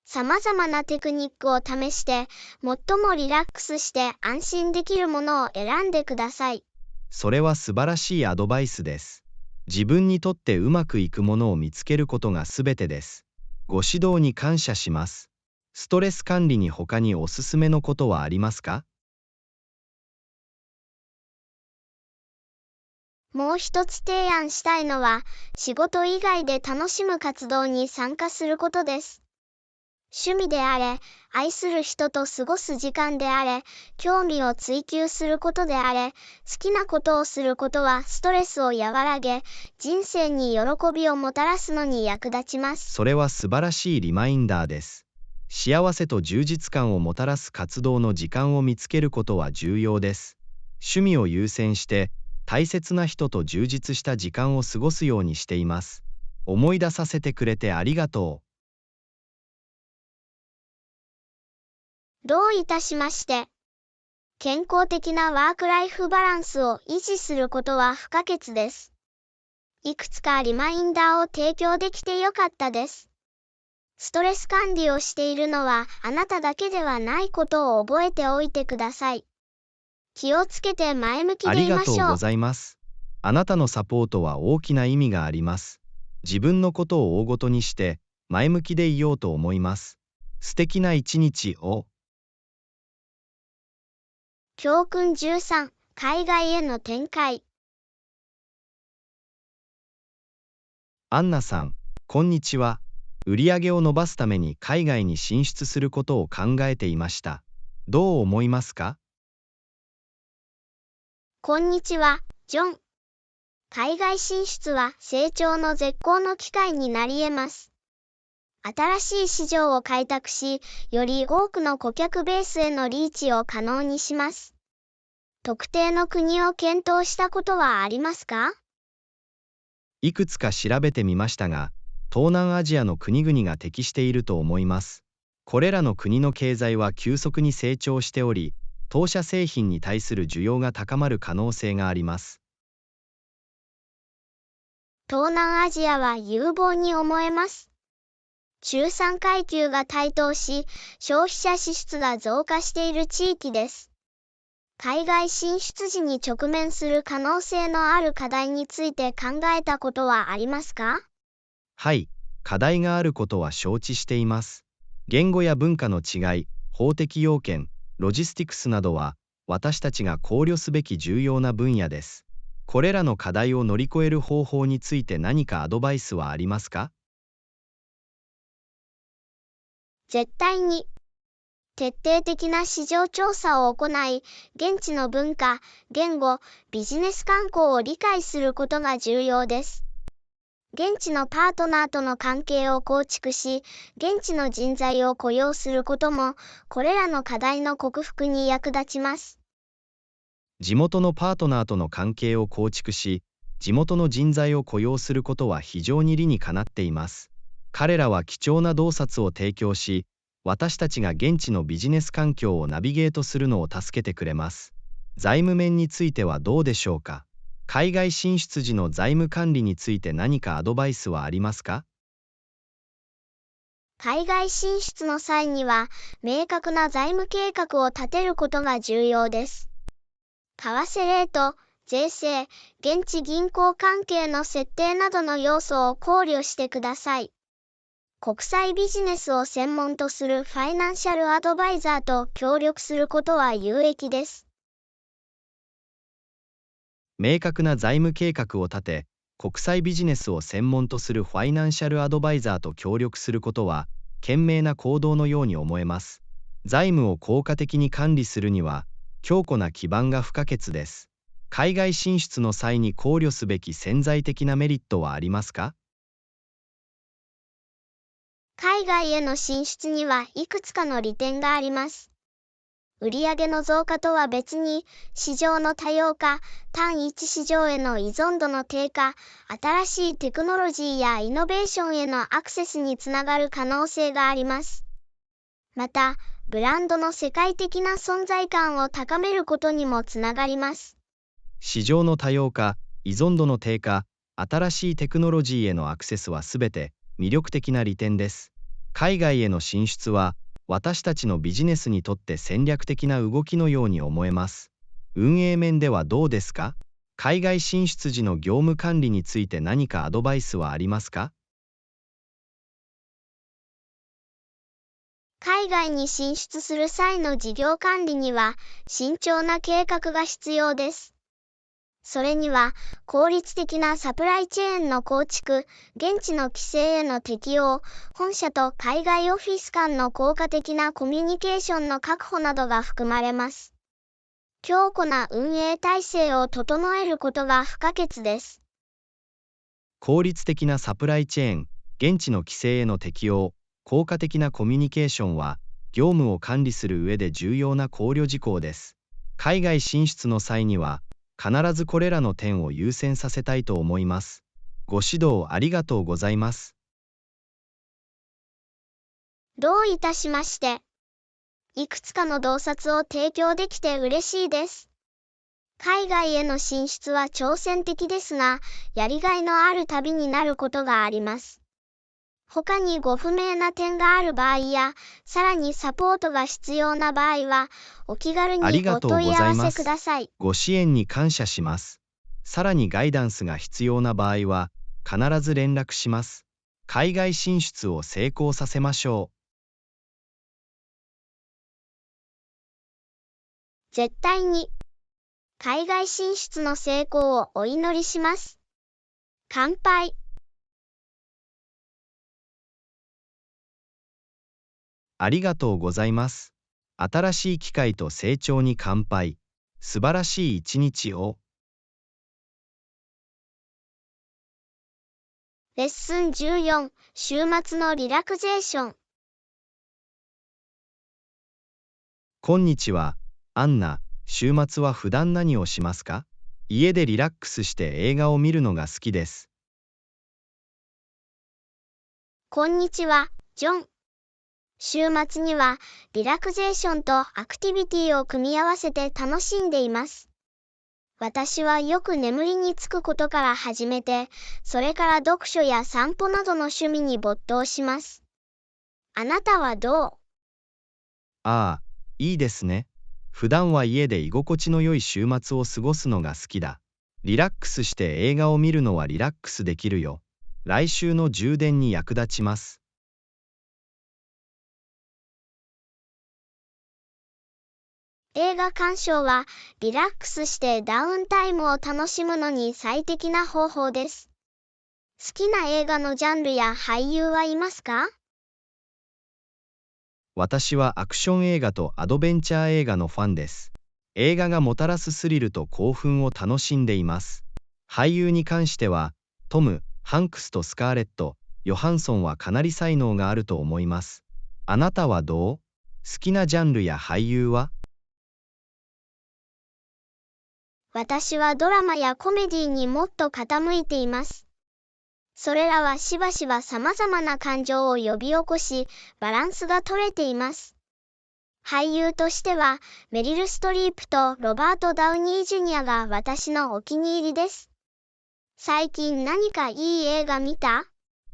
様々なテクニックを試して、最もリラックスして安心できるものを選んでください。それは素晴らしいアドバイスです。自分にとってうまくいくものを見つけることがすべてです。ご指導に感謝します。ストレス管理に他におすすめのことはありますか？もう一つ提案したいのは、仕事以外で楽しむ活動に参加することです。趣味であれ、愛する人と過ごす時間であれ、興味を追求することであれ、好きなことをすることはストレスを和らげ、人生に喜びをもたらすのに役立ちます。それは素晴らしいリマインダーです。幸せと充実感をもたらす活動の時間を見つけることは重要です。趣味を優先して、大切な人と充実した時間を過ごすようにしています。思い出させてくれてありがとう。どういたしまして。健康的なワークライフバランスを維持することは不可欠です。いくつかリマインダーを提供できてよかったです。ストレス管理をしているのはあなただけではないことを覚えておいてください。気をつけて前向きう。ありでいましょう。がとうございます。あなたのサポートは大きな意味があります。自分のことを大ごとにして、前向きでいようと思います。素敵な一日を。教訓13、海外への展開。アンナさん、こんにちは。売り上げを伸ばすために海外に進出することを考えていました。どう思いますか？こんにちは、ジョン。海外進出は成長の絶好の機会になり得ます。新しい市場を開拓し、より多くの顧客ベースへのリーチを可能にします。特定の国を検討したことはありますか？いくつか調べてみましたが、東南アジアの国々が適していると思います。これらの国の経済は急速に成長しており、当社製品に対する需要が高まる可能性があります。東南アジアは有望に思えます。中産階級が台頭し、消費者支出が増加している地域です。海外進出時に直面する可能性のある課題について考えたことはありますか？はい、課題があることは承知しています。言語や文化の違い、法的要件、ロジスティクスなどは、私たちが考慮すべき重要な分野です。これらの課題を乗り越える方法について何かアドバイスはありますか？絶対に。徹底的な市場調査を行い、現地の文化、言語、ビジネス慣行を理解することが重要です。現地のパートナーとの関係を構築し、現地の人材を雇用することも、これらの課題の克服に役立ちます。地元のパートナーとの関係を構築し、地元の人材を雇用することは非常に理にかなっています。彼らは貴重な洞察を提供し、私たちが現地のビジネス環境をナビゲートするのを助けてくれます。財務面についてはどうでしょうか？海外進出時の財務管理について何かアドバイスはありますか？海外進出の際には、明確な財務計画を立てることが重要です。為替レート、税制、現地銀行関係の設定などの要素を考慮してください。国際ビジネスを専門とするファイナンシャルアドバイザーと協力することは有益です。明確な財務計画を立て、国際ビジネスを専門とするファイナンシャルアドバイザーと協力することは、賢明な行動のように思えます。財務を効果的に管理するには、強固な基盤が不可欠です。海外進出の際に考慮すべき潜在的なメリットはありますか？海外への進出にはいくつかの利点があります。売上の増加とは別に、市場の多様化、単一市場への依存度の低下、新しいテクノロジーやイノベーションへのアクセスにつながる可能性があります。また、ブランドの世界的な存在感を高めることにもつながります。市場の多様化、依存度の低下、新しいテクノロジーへのアクセスはすべて魅力的な利点です。海外への進出は、私たちのビジネスにとって戦略的な動きのように思えます。運営面ではどうですか？海外進出時の業務管理について何かアドバイスはありますか？海外に進出する際の事業管理には、慎重な計画が必要です。それには、効率的なサプライチェーンの構築、現地の規制への適用、本社と海外オフィス間の効果的なコミュニケーションの確保などが含まれます。強固な運営体制を整えることが不可欠です。効率的なサプライチェーン、現地の規制への適用、効果的なコミュニケーションは、業務を管理する上で重要な考慮事項です。海外進出の際には、必ずこれらの点を優先させたいと思います。ご指導ありがとうございます。どういたしまして。いくつかの洞察を提供できて嬉しいです。海外への進出は挑戦的ですが、やりがいのある旅になることがあります。他にご不明な点がある場合や、さらにサポートが必要な場合は、お気軽にお問い合わせください。ご支援に感謝します。さらにガイダンスが必要な場合は、必ず連絡します。海外進出を成功させましょう。絶対に。海外進出の成功をお祈りします。乾杯。ありがとうございます。新しい機会と成長に乾杯。素晴らしい一日を。レッスン14、週末のリラクゼーション。こんにちは、アンナ。週末は普段何をしますか？家でリラックスして映画を見るのが好きです。こんにちは、ジョン。週末にはリラクゼーションとアクティビティを組み合わせて楽しんでいます。私はよく眠りにつくことから始めて、それから読書や散歩などの趣味に没頭します。あなたはどう？ああ、いいですね。普段は家で居心地の良い週末を過ごすのが好きだ。リラックスして映画を見るのはリラックスできるよ。来週の充電に役立ちます。映画鑑賞はリラックスしてダウンタイムを楽しむのに最適な方法です。好きな映画のジャンルや俳優はいますか？私はアクション映画とアドベンチャー映画のファンです。映画がもたらすスリルと興奮を楽しんでいます。俳優に関しては、トム・ハンクスとスカーレット・ヨハンソンはかなり才能があると思います。あなたはどう？好きなジャンルや俳優は？私はドラマやコメディにもっと傾いています。それらはしばしば様々な感情を呼び起こし、バランスが取れています。俳優としては、メリル・ストリープとロバート・ダウニー・ジュニアが私のお気に入りです。最近何かいい映画見た？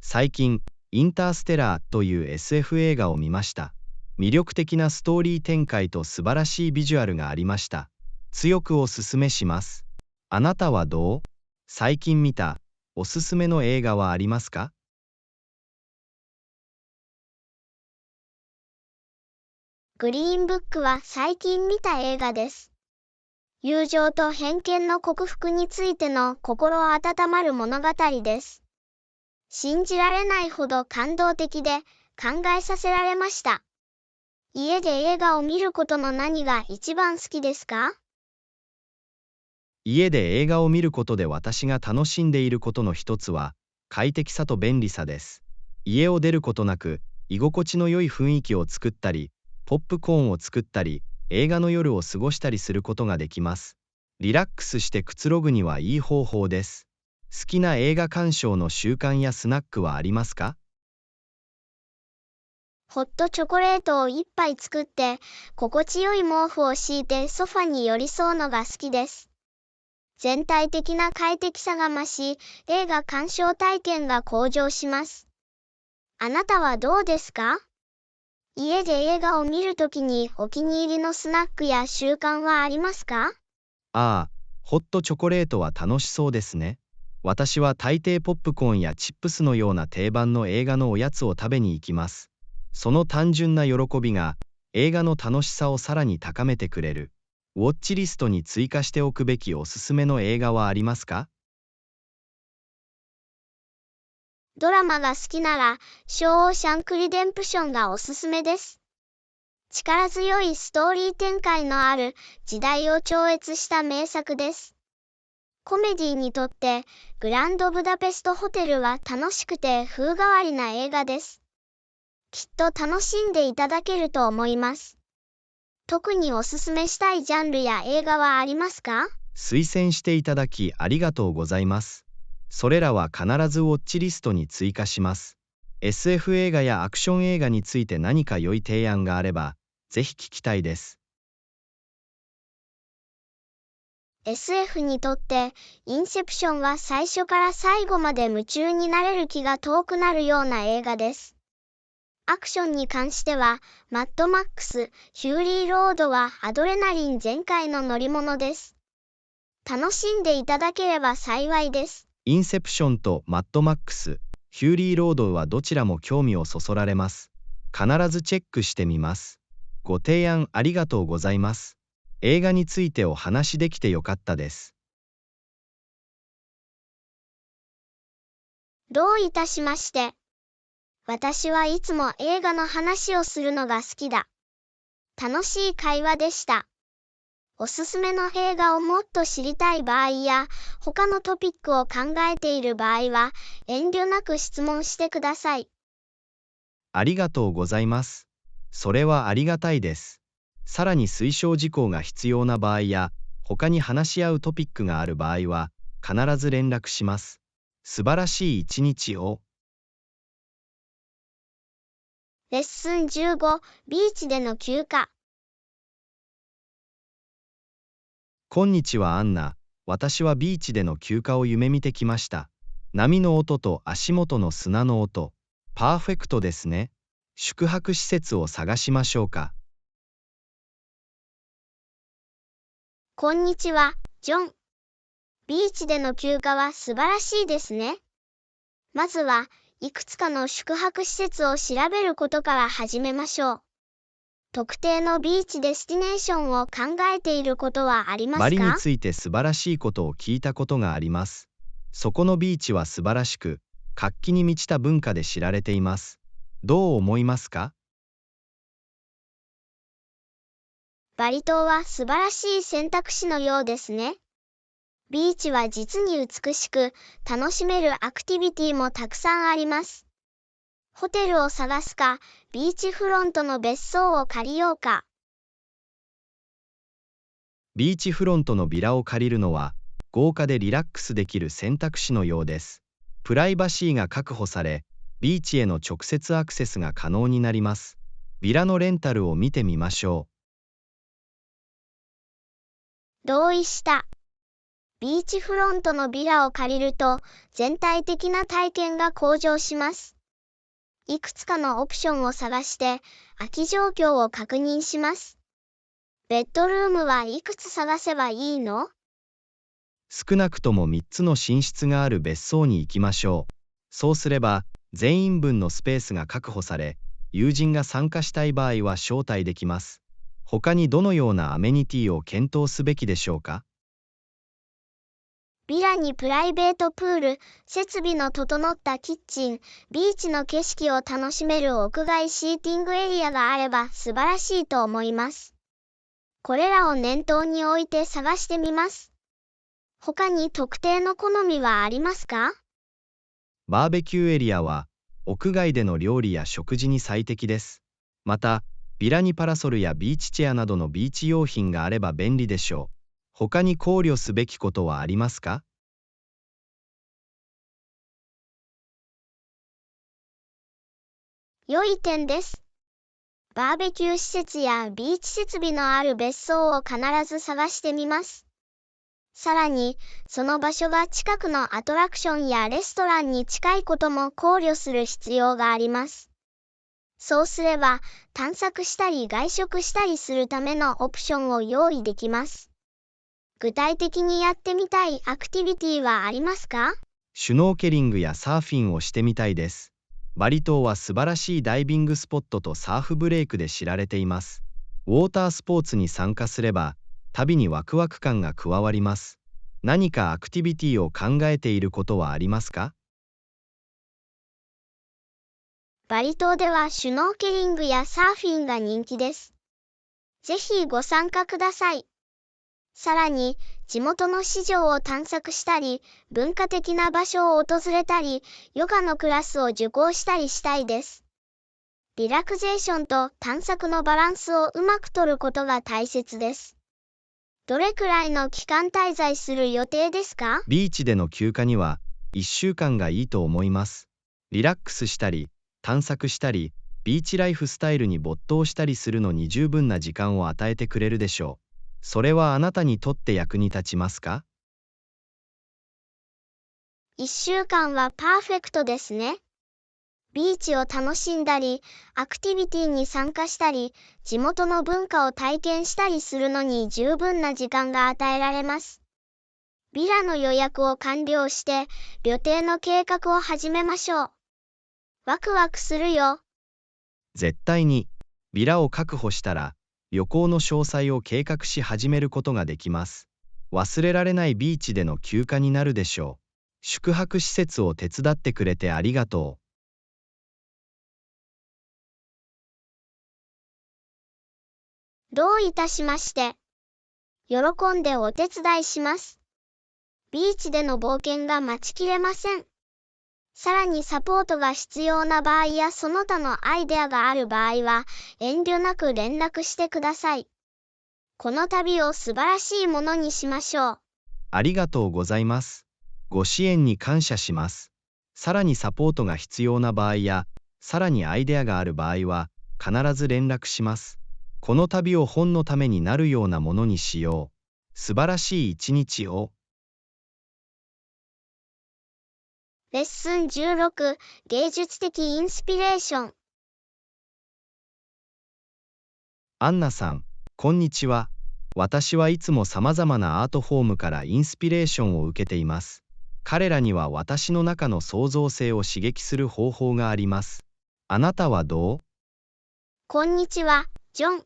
最近、インターステラーという SF 映画を見ました。魅力的なストーリー展開と素晴らしいビジュアルがありました。強くおすすめします。あなたはどう？最近見たおすすめの映画はありますか？グリーンブックは最近見た映画です。友情と偏見の克服についての心温まる物語です。信じられないほど感動的で考えさせられました。家で映画を見ることの何が一番好きですか？家で映画を見ることで私が楽しんでいることの一つは、快適さと便利さです。家を出ることなく、居心地の良い雰囲気を作ったり、ポップコーンを作ったり、映画の夜を過ごしたりすることができます。リラックスしてくつろぐにはいい方法です。好きな映画鑑賞の習慣やスナックはありますか？ホットチョコレートを一杯作って、心地よい毛布を敷いてソファに寄り添うのが好きです。全体的な快適さが増し、映画鑑賞体験が向上します。あなたはどうですか？家で映画を見るときにお気に入りのスナックや習慣はありますか？ああ、ホットチョコレートは楽しそうですね。私は大抵ポップコーンやチップスのような定番の映画のおやつを食べに行きます。その単純な喜びが映画の楽しさをさらに高めてくれる。ウォッチリストに追加しておくべきおすすめの映画はありますか？ドラマが好きなら、ショーシャンクリデンプションがおすすめです。力強いストーリー展開のある時代を超越した名作です。コメディにとって、グランドブダペストホテルは楽しくて風変わりな映画です。きっと楽しんでいただけると思います。特におすすめしたいジャンルや映画はありますか？推薦していただきありがとうございます。それらは必ずウォッチリストに追加します。SF 映画やアクション映画について何か良い提案があれば、ぜひ聞きたいです。SF にとって、インセプションは最初から最後まで夢中になれる気が遠くなるような映画です。アクションに関しては、マッドマックス、ヒューリーロードはアドレナリン全開の乗り物です。楽しんでいただければ幸いです。インセプションとマッドマックス、ヒューリーロードはどちらも興味をそそられます。必ずチェックしてみます。ご提案ありがとうございます。映画についてお話できてよかったです。どういたしまして。私はいつも映画の話をするのが好きだ。楽しい会話でした。おすすめの映画をもっと知りたい場合や、他のトピックを考えている場合は、遠慮なく質問してください。ありがとうございます。それはありがたいです。さらに推奨事項が必要な場合や、他に話し合うトピックがある場合は、必ず連絡します。素晴らしい一日を。レッスン15、ビーチでの休暇。こんにちはアンナ。私はビーチでの休暇を夢見てきました。波の音と足元の砂の音。パーフェクトですね。宿泊施設を探しましょうか。こんにちは、ジョン。ビーチでの休暇は素晴らしいですね。まずはいくつかの宿泊施設を調べることから始めましょう。特定のビーチデスティネーションを考えていることはありますか？バリについて素晴らしいことを聞いたことがあります。そこのビーチは素晴らしく、活気に満ちた文化で知られています。どう思いますか？バリ島は素晴らしい選択肢のようですね。ビーチは実に美しく、楽しめるアクティビティもたくさんあります。ホテルを探すか、ビーチフロントの別荘を借りようか。ビーチフロントのビラを借りるのは、豪華でリラックスできる選択肢のようです。プライバシーが確保され、ビーチへの直接アクセスが可能になります。ビラのレンタルを見てみましょう。同意した。ビーチフロントのビラを借りると、全体的な体験が向上します。いくつかのオプションを探して、空き状況を確認します。ベッドルームはいくつ探せばいいの？少なくとも3つの寝室がある別荘に行きましょう。そうすれば、全員分のスペースが確保され、友人が参加したい場合は招待できます。他にどのようなアメニティを検討すべきでしょうか？ビラにプライベートプール、設備の整ったキッチン、ビーチの景色を楽しめる屋外シーティングエリアがあれば素晴らしいと思います。これらを念頭に置いて探してみます。他に特定の好みはありますか？バーベキューエリアは、屋外での料理や食事に最適です。また、ビラにパラソルやビーチチェアなどのビーチ用品があれば便利でしょう。他に考慮すべきことはありますか？良い点です。バーベキュー施設やビーチ設備のある別荘を必ず探してみます。さらに、その場所が近くのアトラクションやレストランに近いことも考慮する必要があります。そうすれば、探索したり外食したりするためのオプションを用意できます。具体的にやってみたいアクティビティはありますか？シュノーケリングやサーフィンをしてみたいです。バリ島は素晴らしいダイビングスポットとサーフブレイクで知られています。ウォータースポーツに参加すれば、旅にワクワク感が加わります。何かアクティビティを考えていることはありますか？バリ島ではシュノーケリングやサーフィンが人気です。ぜひご参加ください。さらに、地元の市場を探索したり、文化的な場所を訪れたり、ヨガのクラスを受講したりしたいです。リラクゼーションと探索のバランスをうまく取ることが大切です。どれくらいの期間滞在する予定ですか？ビーチでの休暇には1週間がいいと思います。リラックスしたり、探索したり、ビーチライフスタイルに没頭したりするのに十分な時間を与えてくれるでしょう。それはあなたにとって役に立ちますか？1週間はパーフェクトですね。ビーチを楽しんだり、アクティビティに参加したり、地元の文化を体験したりするのに十分な時間が与えられます。ビラの予約を完了して、旅程の計画を始めましょう。ワクワクするよ。絶対に、ビラを確保したら、旅行の詳細を計画し始めることができます。忘れられないビーチでの休暇になるでしょう。宿泊施設を手伝ってくれてありがとう。どういたしまして。喜んでお手伝いします。ビーチでの冒険が待ちきれません。さらにサポートが必要な場合やその他のアイデアがある場合は、遠慮なく連絡してください。この旅を素晴らしいものにしましょう。ありがとうございます。ご支援に感謝します。さらにサポートが必要な場合や、さらにアイデアがある場合は、必ず連絡します。この旅を本のためになるようなものにしよう。素晴らしい一日を。レッスン16、芸術的インスピレーション。アンナさん、こんにちは。私はいつも様々なアートフォームからインスピレーションを受けています。彼らには私の中の創造性を刺激する方法があります。あなたはどう？こんにちは、ジョン。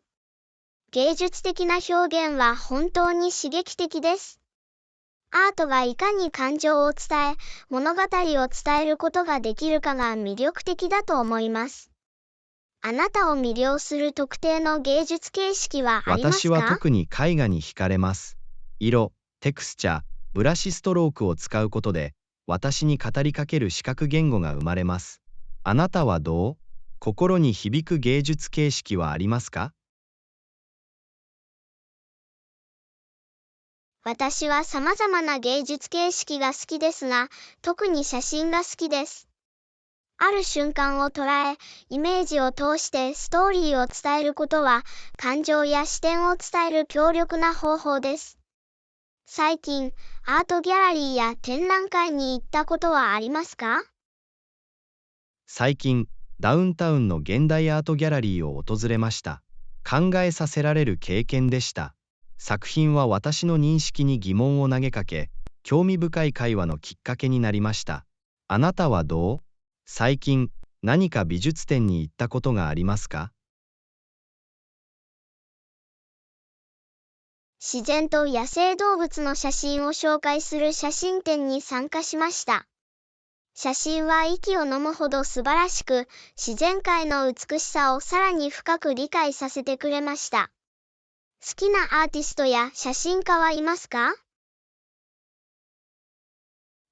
芸術的な表現は本当に刺激的です。アートがいかに感情を伝え、物語を伝えることができるかが魅力的だと思います。あなたを魅了する特定の芸術形式はありますか？私は特に絵画に惹かれます。色、テクスチャー、ブラシストロークを使うことで、私に語りかける視覚言語が生まれます。あなたはどう？心に響く芸術形式はありますか？私は様々な芸術形式が好きですが、特に写真が好きです。ある瞬間を捉え、イメージを通してストーリーを伝えることは、感情や視点を伝える強力な方法です。最近、アートギャラリーや展覧会に行ったことはありますか？最近、ダウンタウンの現代アートギャラリーを訪れました。考えさせられる経験でした。作品は私の認識に疑問を投げかけ、興味深い会話のきっかけになりました。あなたはどう？最近、何か美術展に行ったことがありますか？自然と野生動物の写真を紹介する写真展に参加しました。写真は息を飲むほど素晴らしく、自然界の美しさをさらに深く理解させてくれました。好きなアーティストや写真家はいますか？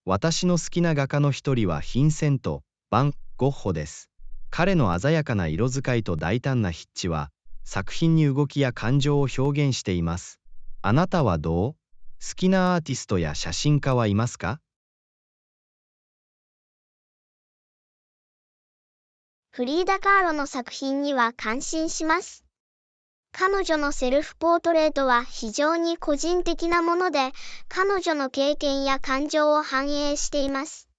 私の好きな画家の一人はヴィンセント・ヴァン・ゴッホです。彼の鮮やかな色使いと大胆な筆致は、作品に動きや感情を表現しています。あなたはどう？好きなアーティストや写真家はいますか？フリーダ・カーロの作品には感心します。彼女のセルフポートレートは非常に個人的なもので、彼女の経験や感情を反映しています。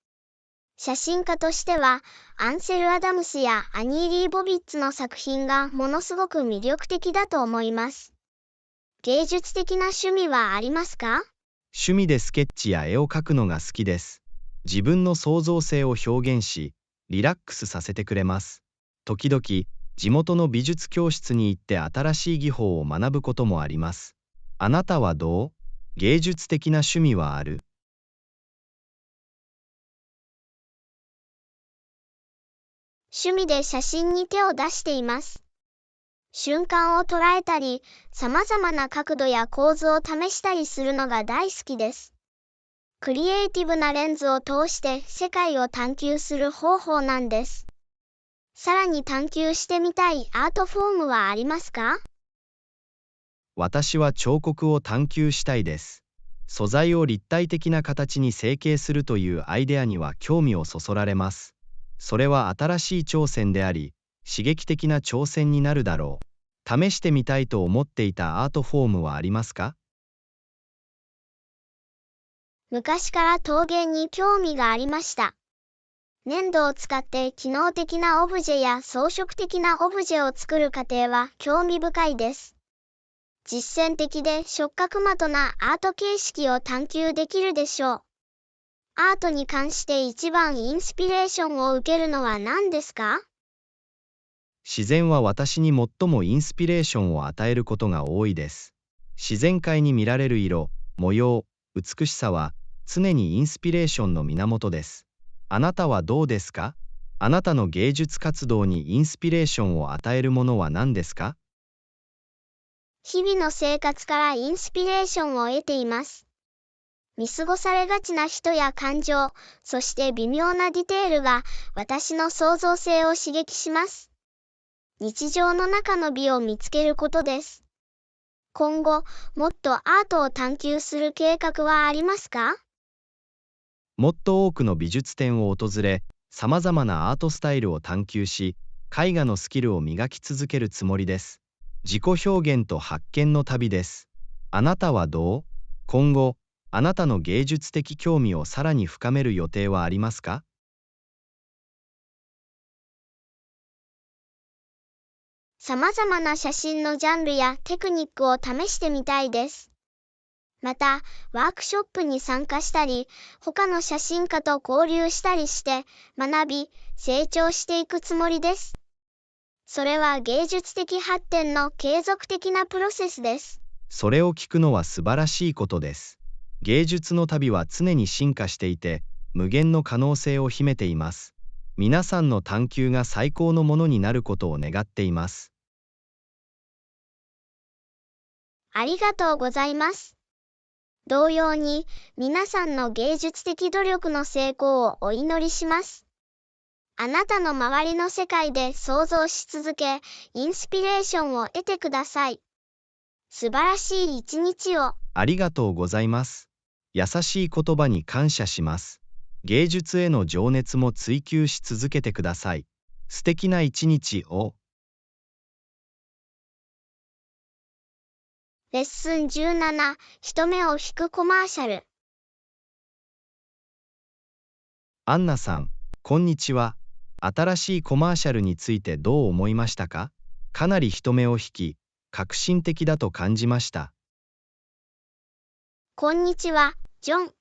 写真家としては、アンセル・アダムスやアニー・リー・ボビッツの作品がものすごく魅力的だと思います。芸術的な趣味はありますか？趣味でスケッチや絵を描くのが好きです。自分の創造性を表現し、リラックスさせてくれます。時々、地元の美術教室に行って新しい技法を学ぶこともあります。あなたはどう？芸術的な趣味はある？趣味で写真に手を出しています。瞬間を捉えたり、様々な角度や構図を試したりするのが大好きです。クリエイティブなレンズを通して世界を探求する方法なんです。さらに探求してみたいアートフォームはありますか？私は彫刻を探求したいです。素材を立体的な形に成形するというアイデアには興味をそそられます。それは新しい挑戦であり、刺激的な挑戦になるだろう。試してみたいと思っていたアートフォームはありますか？昔から陶芸に興味がありました。粘土を使って機能的なオブジェや装飾的なオブジェを作る過程は興味深いです。実践的で触覚的なアート形式を探求できるでしょう。アートに関して一番インスピレーションを受けるのは何ですか？自然は私に最もインスピレーションを与えることが多いです。自然界に見られる色、模様、美しさは常にインスピレーションの源です。あなたはどうですか？あなたの芸術活動にインスピレーションを与えるものは何ですか？日々の生活からインスピレーションを得ています。見過ごされがちな人や感情、そして微妙なディテールが私の創造性を刺激します。日常の中の美を見つけることです。今後、もっとアートを探求する計画はありますか？もっと多くの美術展を訪れ、さまざまなアートスタイルを探求し、絵画のスキルを磨き続けるつもりです。自己表現と発見の旅です。あなたはどう？今後、あなたの芸術的興味をさらに深める予定はありますか？様々な写真のジャンルやテクニックを試してみたいです。また、ワークショップに参加したり、他の写真家と交流したりして、学び、成長していくつもりです。それは芸術的発展の継続的なプロセスです。それを聞くのは素晴らしいことです。芸術の旅は常に進化していて、無限の可能性を秘めています。皆さんの探求が最高のものになることを願っています。ありがとうございます。同様に、皆さんの芸術的努力の成功をお祈りします。あなたの周りの世界で想像し続け、インスピレーションを得てください。素晴らしい一日を。ありがとうございます。優しい言葉に感謝します。芸術への情熱も追求し続けてください。素敵な一日を。レッスン17、人目を引くコマーシャル。アンナさん、こんにちは。新しいコマーシャルについてどう思いましたか？かなり人目を引き、革新的だと感じました。こんにちは、ジョン。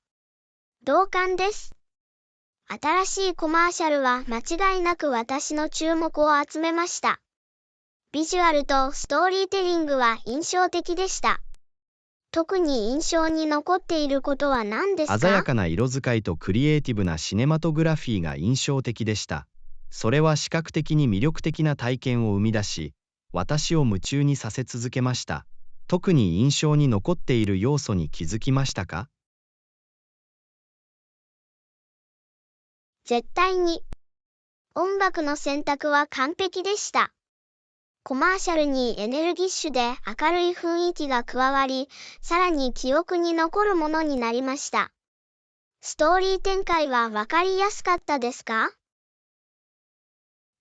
同感です。新しいコマーシャルは間違いなく私の注目を集めました。ビジュアルとストーリーテリングは印象的でした。特に印象に残っていることは何ですか？鮮やかな色使いとクリエイティブなシネマトグラフィーが印象的でした。それは視覚的に魅力的な体験を生み出し、私を夢中にさせ続けました。特に印象に残っている要素に気づきましたか？絶対に。音楽の選択は完璧でした。コマーシャルにエネルギッシュで明るい雰囲気が加わり、さらに記憶に残るものになりました。ストーリー展開はわかりやすかったですか？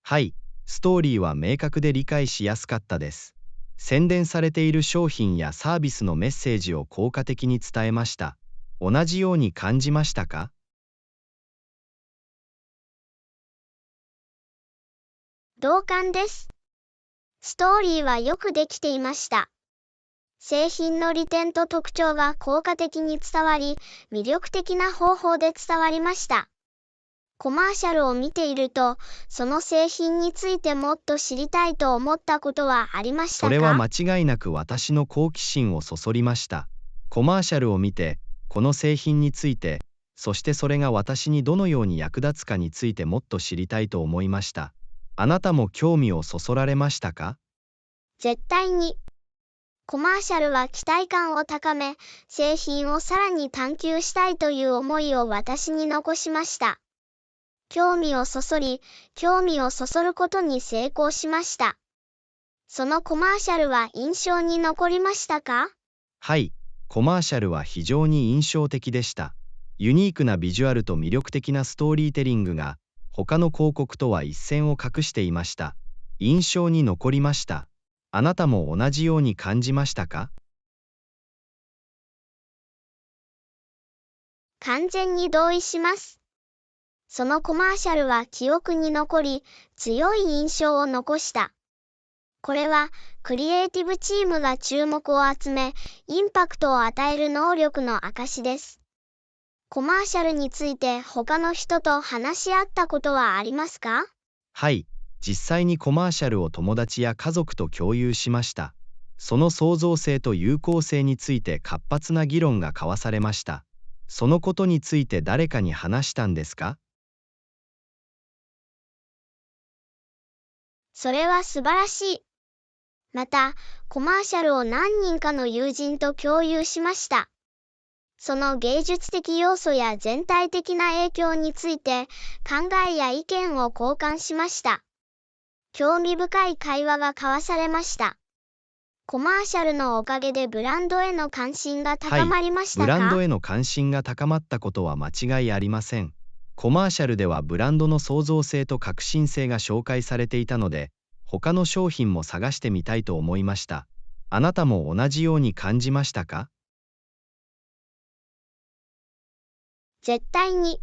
はい、ストーリーは明確で理解しやすかったです。宣伝されている商品やサービスのメッセージを効果的に伝えました。同じように感じましたか？同感です。ストーリーはよくできていました。製品の利点と特徴が効果的に伝わり、魅力的な方法で伝わりました。コマーシャルを見ていると、その製品についてもっと知りたいと思ったことはありましたか？それは間違いなく私の好奇心をそそりました。コマーシャルを見て、この製品について、そしてそれが私にどのように役立つかについてもっと知りたいと思いました。あなたも興味をそそられましたか？絶対に。コマーシャルは期待感を高め、製品をさらに探求したいという思いを私に残しました。興味をそそり、興味をそそることに成功しました。そのコマーシャルは印象に残りましたか？はい、コマーシャルは非常に印象的でした。ユニークなビジュアルと魅力的なストーリーテリングが、他の広告とは一線を画していました。印象に残りました。あなたも同じように感じましたか？完全に同意します。そのコマーシャルは記憶に残り、強い印象を残した。これは、クリエイティブチームが注目を集め、インパクトを与える能力の証です。コマーシャルについて他の人と話し合ったことはありますか？はい、実際にコマーシャルを友達や家族と共有しました。その創造性と有効性について活発な議論が交わされました。そのことについて誰かに話したんですか？それは素晴らしい。また、コマーシャルを何人かの友人と共有しました。その芸術的要素や全体的な影響について考えや意見を交換しました。興味深い会話が交わされました。コマーシャルのおかげでブランドへの関心が高まりましたか？ブランドへの関心が高まったことは間違いありません。コマーシャルではブランドの創造性と革新性が紹介されていたので、他の商品も探してみたいと思いました。あなたも同じように感じましたか？絶対に。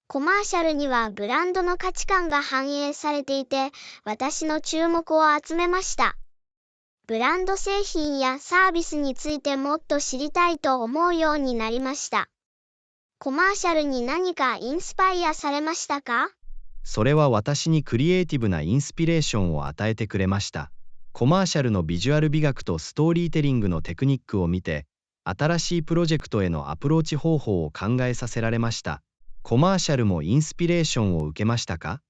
コマーシャルにはブランドの価値観が反映されていて、私の注目を集めました。ブランド製品やサービスについてもっと知りたいと思うようになりました。コマーシャルに何かインスパイアされましたか？それは私にクリエイティブなインスピレーションを与えてくれました。コマーシャルのビジュアル美学とストーリーテリングのテクニックを見て、新しいプロジェクトへのアプローチ方法を考えさせられました。コマーシャルもインスピレーションを受けましたか？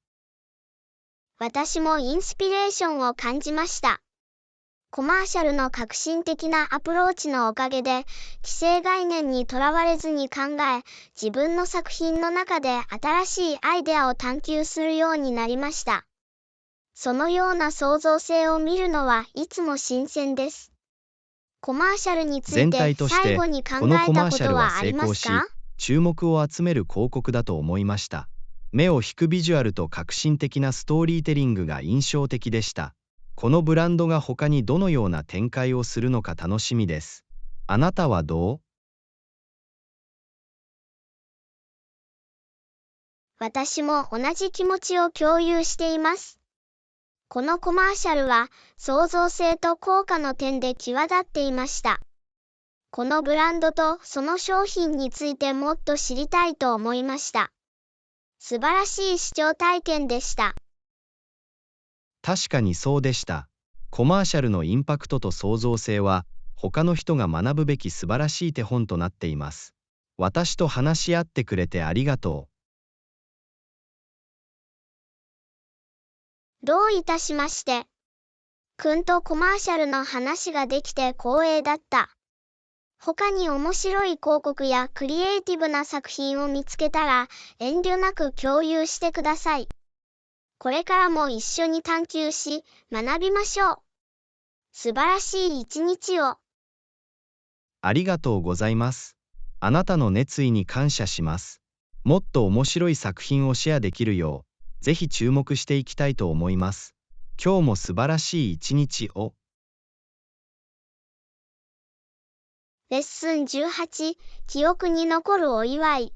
私もインスピレーションを感じました。コマーシャルの革新的なアプローチのおかげで、既成概念にとらわれずに考え、自分の作品の中で新しいアイデアを探求するようになりました。そのような創造性を見るのはいつも新鮮です。コマーシャルについて最後に考えたことはありますか？注目を集める広告だと思いました。目を引くビジュアルと革新的なストーリーテリングが印象的でした。このブランドが他にどのような展開をするのか楽しみです。あなたはどう？私も同じ気持ちを共有しています。このコマーシャルは創造性と効果の点で際立っていました。このブランドとその商品についてもっと知りたいと思いました。素晴らしい視聴体験でした。確かにそうでした。コマーシャルのインパクトと創造性は他の人が学ぶべき素晴らしい手本となっています。私と話し合ってくれてありがとう。どういたしまして。くんとコマーシャルの話ができて光栄だった。他に面白い広告やクリエイティブな作品を見つけたら遠慮なく共有してください。これからも一緒に探求し、学びましょう。素晴らしい一日を。ありがとうございます。あなたの熱意に感謝します。もっと面白い作品をシェアできるよう、ぜひ注目していきたいと思います。今日も素晴らしい一日を。レッスン18、記憶に残るお祝い。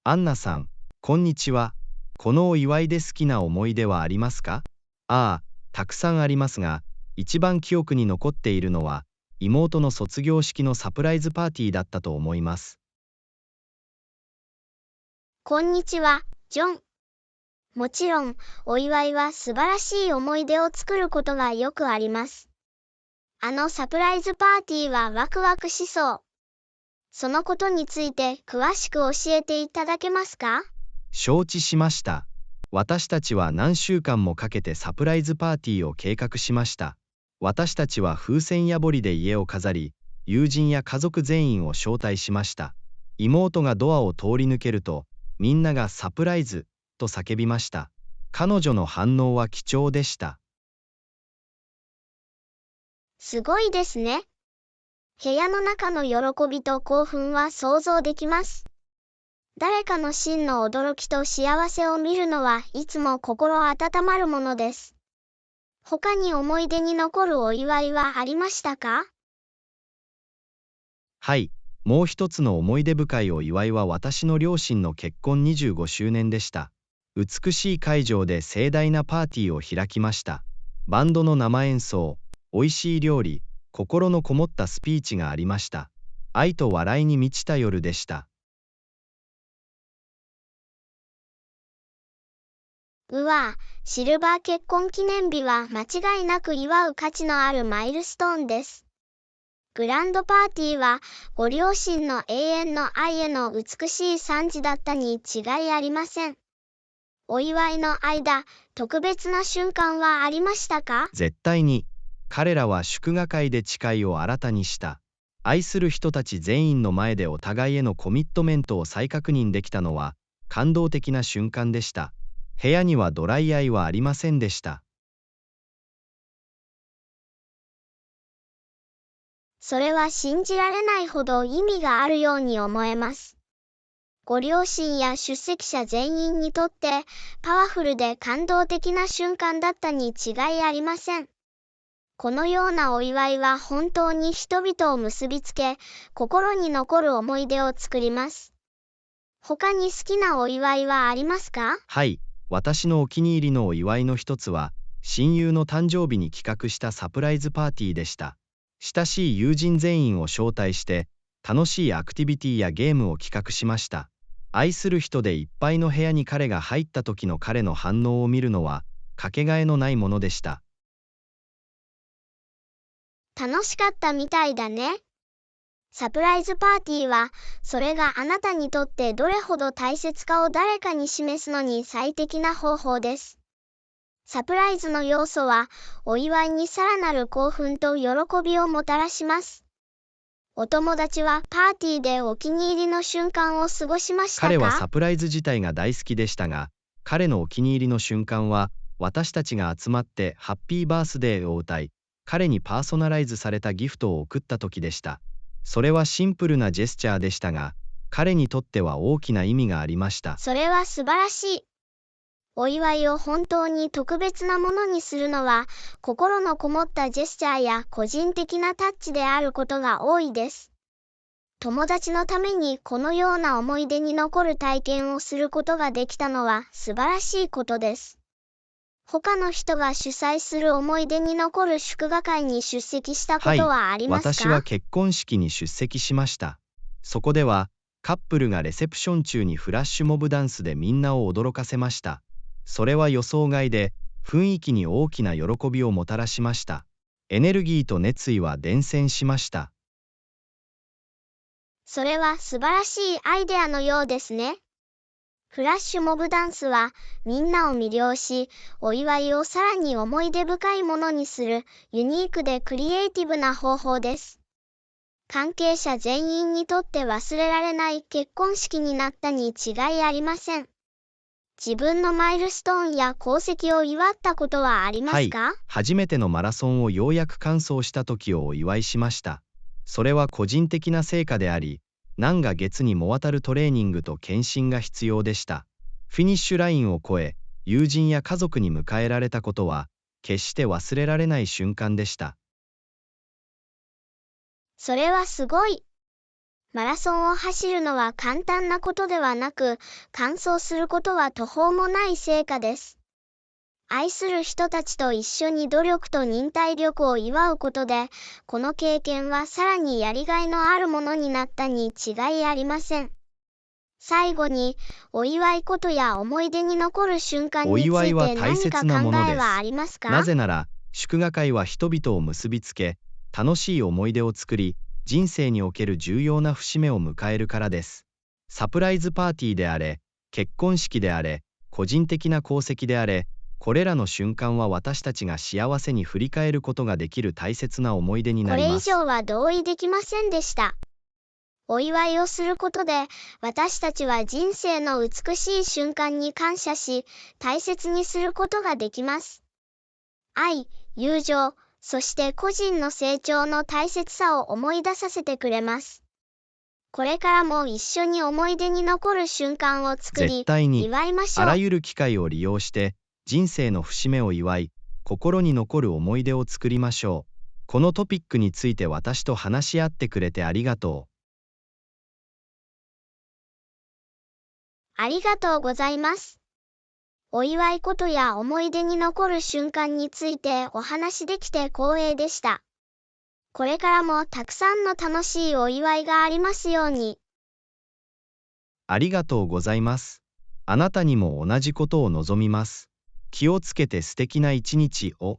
アンナさん、こんにちは。このお祝いで好きな思い出はありますか？たくさんありますが、一番記憶に残っているのは、妹の卒業式のサプライズパーティーだったと思います。こんにちは、ジョン。もちろん、お祝いは素晴らしい思い出を作ることがよくあります。あのサプライズパーティーはワクワクしそう。そのことについて詳しく教えていただけますか？承知しました。私たちは何週間もかけてサプライズパーティーを計画しました。私たちは風船やぼりで家を飾り、友人や家族全員を招待しました。妹がドアを通り抜けると、みんながサプライズと叫びました。彼女の反応は貴重でした。すごいですね。部屋の中の喜びと興奮は想像できます。誰かの真の驚きと幸せを見るのはいつも心温まるものです。他に思い出に残るお祝いはありましたか？はい、もう一つの思い出深いお祝いは私の両親の結婚25周年でした。美しい会場で盛大なパーティーを開きました。バンドの生演奏、おいしい料理、心のこもったスピーチがありました。愛と笑いに満ちた夜でした。シルバー結婚記念日は間違いなく祝う価値のあるマイルストーンです。グランドパーティーはご両親の永遠の愛への美しい賛辞だったに違いありません。お祝いの間、特別な瞬間はありましたか？絶対に。彼らは祝賀会で誓いを新たにした。愛する人たち全員の前でお互いへのコミットメントを再確認できたのは感動的な瞬間でした。部屋にはドライアイはありませんでした。それは信じられないほど意味があるように思えます。ご両親や出席者全員にとってパワフルで感動的な瞬間だったに違いありません。このようなお祝いは本当に人々を結びつけ、心に残る思い出を作ります。他に好きなお祝いはありますか？はい、私のお気に入りのお祝いの一つは、親友の誕生日に企画したサプライズパーティーでした。親しい友人全員を招待して、楽しいアクティビティやゲームを企画しました。愛する人でいっぱいの部屋に彼が入った時の彼の反応を見るのは、かけがえのないものでした。楽しかったみたいだね。サプライズパーティーは、それがあなたにとってどれほど大切かを誰かに示すのに最適な方法です。サプライズの要素は、お祝いにさらなる興奮と喜びをもたらします。お友達はパーティーでお気に入りの瞬間を過ごしましたか？彼はサプライズ自体が大好きでしたが、彼のお気に入りの瞬間は、私たちが集まってハッピーバースデーを歌い、彼にパーソナライズされたギフトを贈った時でした。それはシンプルなジェスチャーでしたが、彼にとっては大きな意味がありました。それは素晴らしい。お祝いを本当に特別なものにするのは、心のこもったジェスチャーや個人的なタッチであることが多いです。友達のためにこのような思い出に残る体験をすることができたのは素晴らしいことです。他の人が主催する思い出に残る祝賀会に出席したことはありますか？私は結婚式に出席しました。そこでは、カップルがレセプション中にフラッシュモブダンスでみんなを驚かせました。それは予想外で、雰囲気に大きな喜びをもたらしました。エネルギーと熱意は伝染しました。それは素晴らしいアイデアのようですね。フラッシュモブダンスはみんなを魅了し、お祝いをさらに思い出深いものにするユニークでクリエイティブな方法です。関係者全員にとって忘れられない結婚式になったに違いありません。自分のマイルストーンや功績を祝ったことはありますか？はい、初めてのマラソンをようやく完走した時をお祝いしました。それは個人的な成果であり、何が月にもわたるトレーニングと献身が必要でした。フィニッシュラインを越え、友人や家族に迎えられたことは、決して忘れられない瞬間でした。それはすごい。マラソンを走るのは簡単なことではなく、完走することは途方もない成果です。愛する人たちと一緒に努力と忍耐力を祝うことで、この経験はさらにやりがいのあるものになったに違いありません。最後に、お祝い事や思い出に残る瞬間について何か考えはありますか？なぜなら、祝賀会は人々を結びつけ、楽しい思い出を作り、人生における重要な節目を迎えるからです。サプライズパーティーであれ、結婚式であれ、個人的な功績であれ、これらの瞬間は私たちが幸せに振り返ることができる大切な思い出になります。これ以上は同意できませんでした。お祝いをすることで、私たちは人生の美しい瞬間に感謝し、大切にすることができます。愛、友情、そして個人の成長の大切さを思い出させてくれます。これからも一緒に思い出に残る瞬間を作り、絶対に祝いましょう。あらゆる機会を利用して、人生の節目を祝い、心に残る思い出を作りましょう。このトピックについて私と話し合ってくれてありがとう。ありがとうございます。お祝い事や思い出に残る瞬間についてお話できて光栄でした。これからもたくさんの楽しいお祝いがありますように。ありがとうございます。あなたにも同じことを望みます。気をつけて素敵な一日を。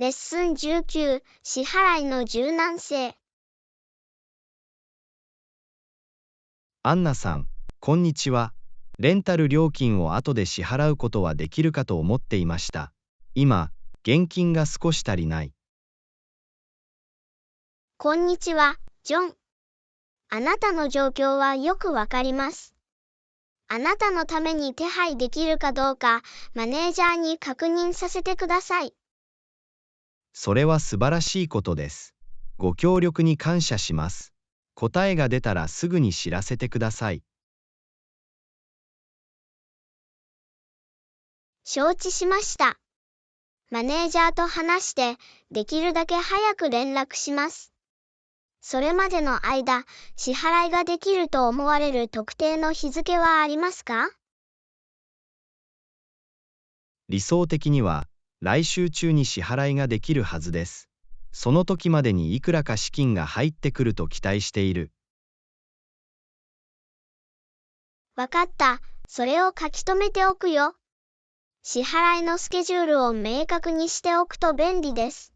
レッスン19、支払いの柔軟性。アンナさん、こんにちは。レンタル料金を後で支払うことはできるかと思っていました。今、現金が少し足りない。こんにちは、ジョン。あなたの状況はよくわかります。あなたのために手配できるかどうか、マネージャーに確認させてください。それは素晴らしいことです。ご協力に感謝します。答えが出たらすぐに知らせてください。承知しました。マネージャーと話して、できるだけ早く連絡します。それまでの間、支払いができると思われる特定の日付はありますか？理想的には、来週中に支払いができるはずです。その時までにいくらか資金が入ってくると期待している。わかった。それを書き留めておくよ。支払いのスケジュールを明確にしておくと便利です。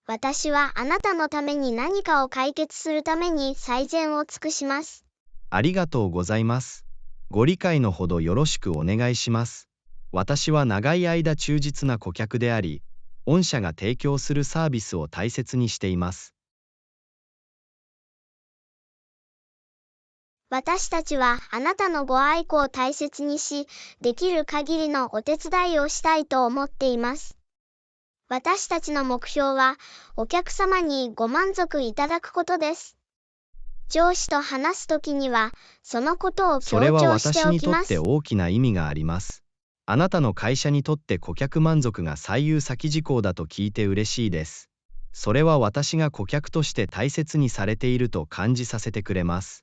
私はあなたのために何かを解決するために最善を尽くします。ありがとうございます。ご理解のほどよろしくお願いします。私は長い間忠実な顧客であり、御社が提供するサービスを大切にしています。私たちはあなたのご愛顧を大切にし、できる限りのお手伝いをしたいと思っています。私たちの目標は、お客様にご満足いただくことです。上司と話すときには、そのことをそれは強調して私にとっておきます。大きな意味があります。あなたの会社にとって顧客満足が最優先事項だと聞いて嬉しいです。それは私が顧客として大切にされていると感じさせてくれます。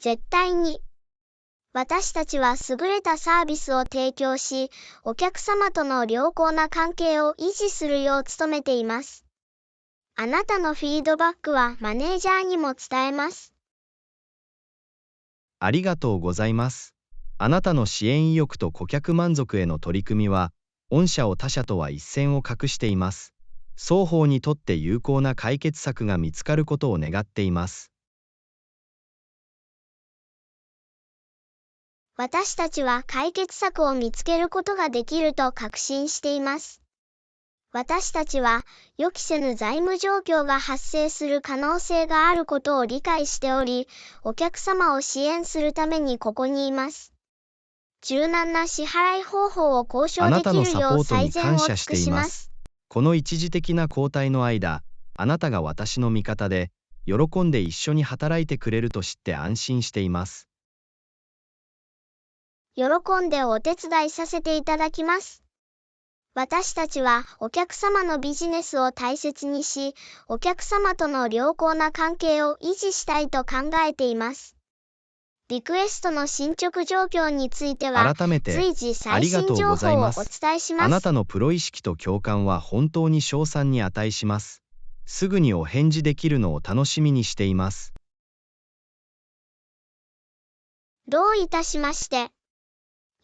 絶対に。私たちは優れたサービスを提供し、お客様との良好な関係を維持するよう努めています。あなたのフィードバックはマネージャーにも伝えます。ありがとうございます。あなたの支援意欲と顧客満足への取り組みは、御社を他社とは一線を画しています。双方にとって有効な解決策が見つかることを願っています。私たちは解決策を見つけることができると確信しています。私たちは予期せぬ財務状況が発生する可能性があることを理解しており、お客様を支援するためにここにいます。柔軟な支払い方法を交あ渉できなたのサるようポートに最善を感謝して尽くしまいます。す。この一時的な交代の間、あなたが私の味方で、喜んで一緒に働いてくれると知って安心しています。喜んでお手伝いさせていただきます。私たちはお客様のビジネスを大切にし、お客様との良好な関係を維持したいと考えています。リクエストの進捗状況については、改めて、随時あ最りがとうご新情報をおざいます。伝えします。あなたのプロ意識と共感は本当に称賛に値します。すぐにお返事できるのを楽しみにしています。どういたしまして。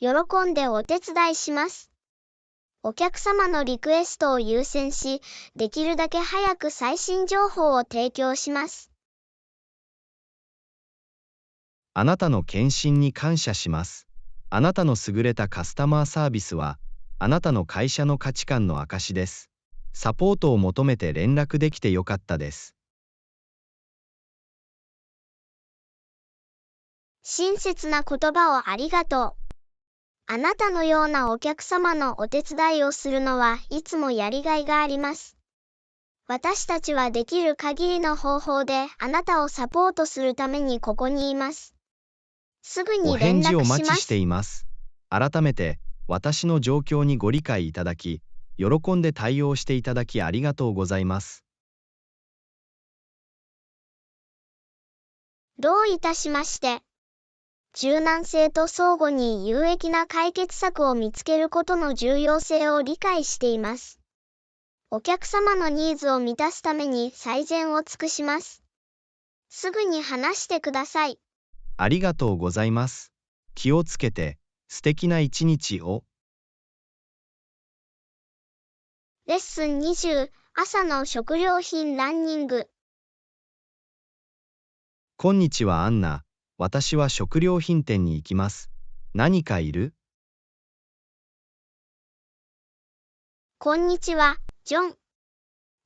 喜んでお手伝いします。お客様のリクエストを優先し、できるだけ早く最新情報を提供します。あなたの献身に感謝します。あなたの優れたカスタマーサービスは、あなたの会社の価値観の証です。サポートを求めて連絡できてよかったです。親切な言葉をありがとう。あなたのようなお客様のお手伝いをするのはいつもやりがいがあります。私たちはできる限りの方法であなたをサポートするためにここにいます。すぐおに連返事をお絡しま待ちしてす。います。改めて、私の状況にご理解いただき、喜んで対応していただきありがとうございます。どういたしまして。柔軟性と相互に有益な解決策を見つけることの重要性を理解しています。お客様のニーズを満たすために最善を尽くします。すぐに話してください。ありがとうございます。気をつけて、素敵な一日を。レッスン20、朝の食料品ランニング。こんにちはアンナ。私は食料品店に行きます。何かいる？こんにちは、ジョン。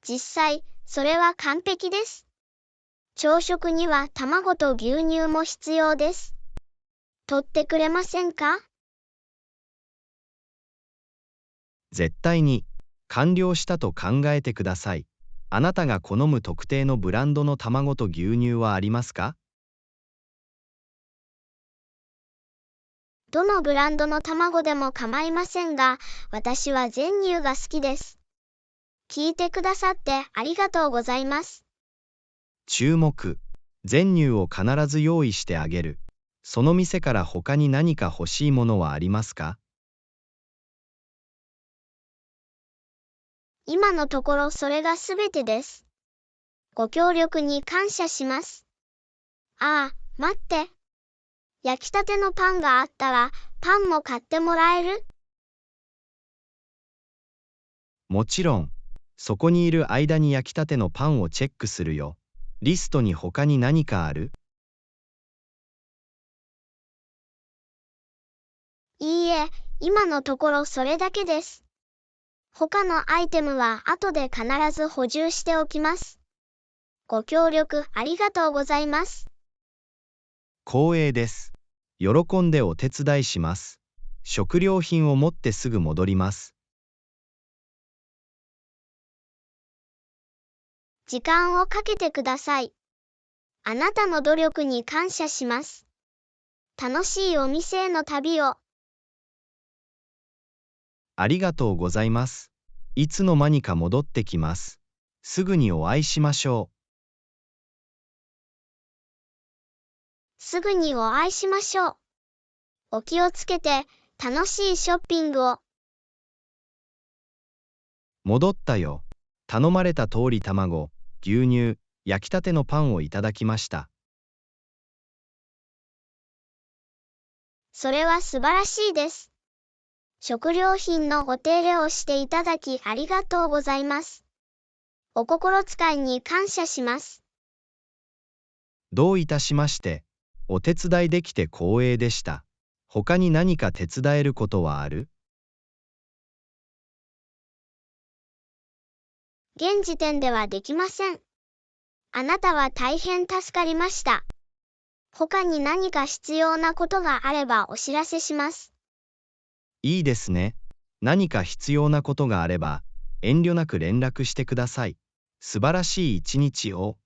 実際、それは完璧です。朝食には卵と牛乳も必要です。取ってくれませんか？絶対に。完了したと考えてください。あなたが好む特定のブランドの卵と牛乳はありますか？どのブランドの卵でも構いませんが、私は全乳が好きです。聞いてくださってありがとうございます。注目。全乳を必ず用意してあげる。その店から他に何か欲しいものはありますか？今のところそれがすべてです。ご協力に感謝します。ああ、待って。焼きたてのパンがあったら、パンも買ってもらえる？もちろん。そこにいる間に焼きたてのパンをチェックするよ。リストに他に何かある？いいえ、今のところそれだけです。他のアイテムは後で必ず補充しておきます。ご協力ありがとうございます。光栄です。喜んでお手伝いします。食料品を持ってすぐ戻ります。時間をかけてください。あなたの努力に感謝します。楽しいお店への旅を。ありがとうございます。いつの間にか戻ってきます。すぐにお会いしましょう。すぐにお会いしましょう。お気をつけて、楽しいショッピングを。戻ったよ。頼まれた通り卵、牛乳、焼きたてのパンをいただきました。それは素晴らしいです。食料品のお手入れをしていただきありがとうございます。お心遣いに感謝します。どういたしまして。お手伝いできて光栄でした。他に何か手伝えることはある？現時点ではできません。あなたは大変助かりました。他に何か必要なことがあればお知らせします。いいですね。何か必要なことがあれば、遠慮なく連絡してください。素晴らしい一日を。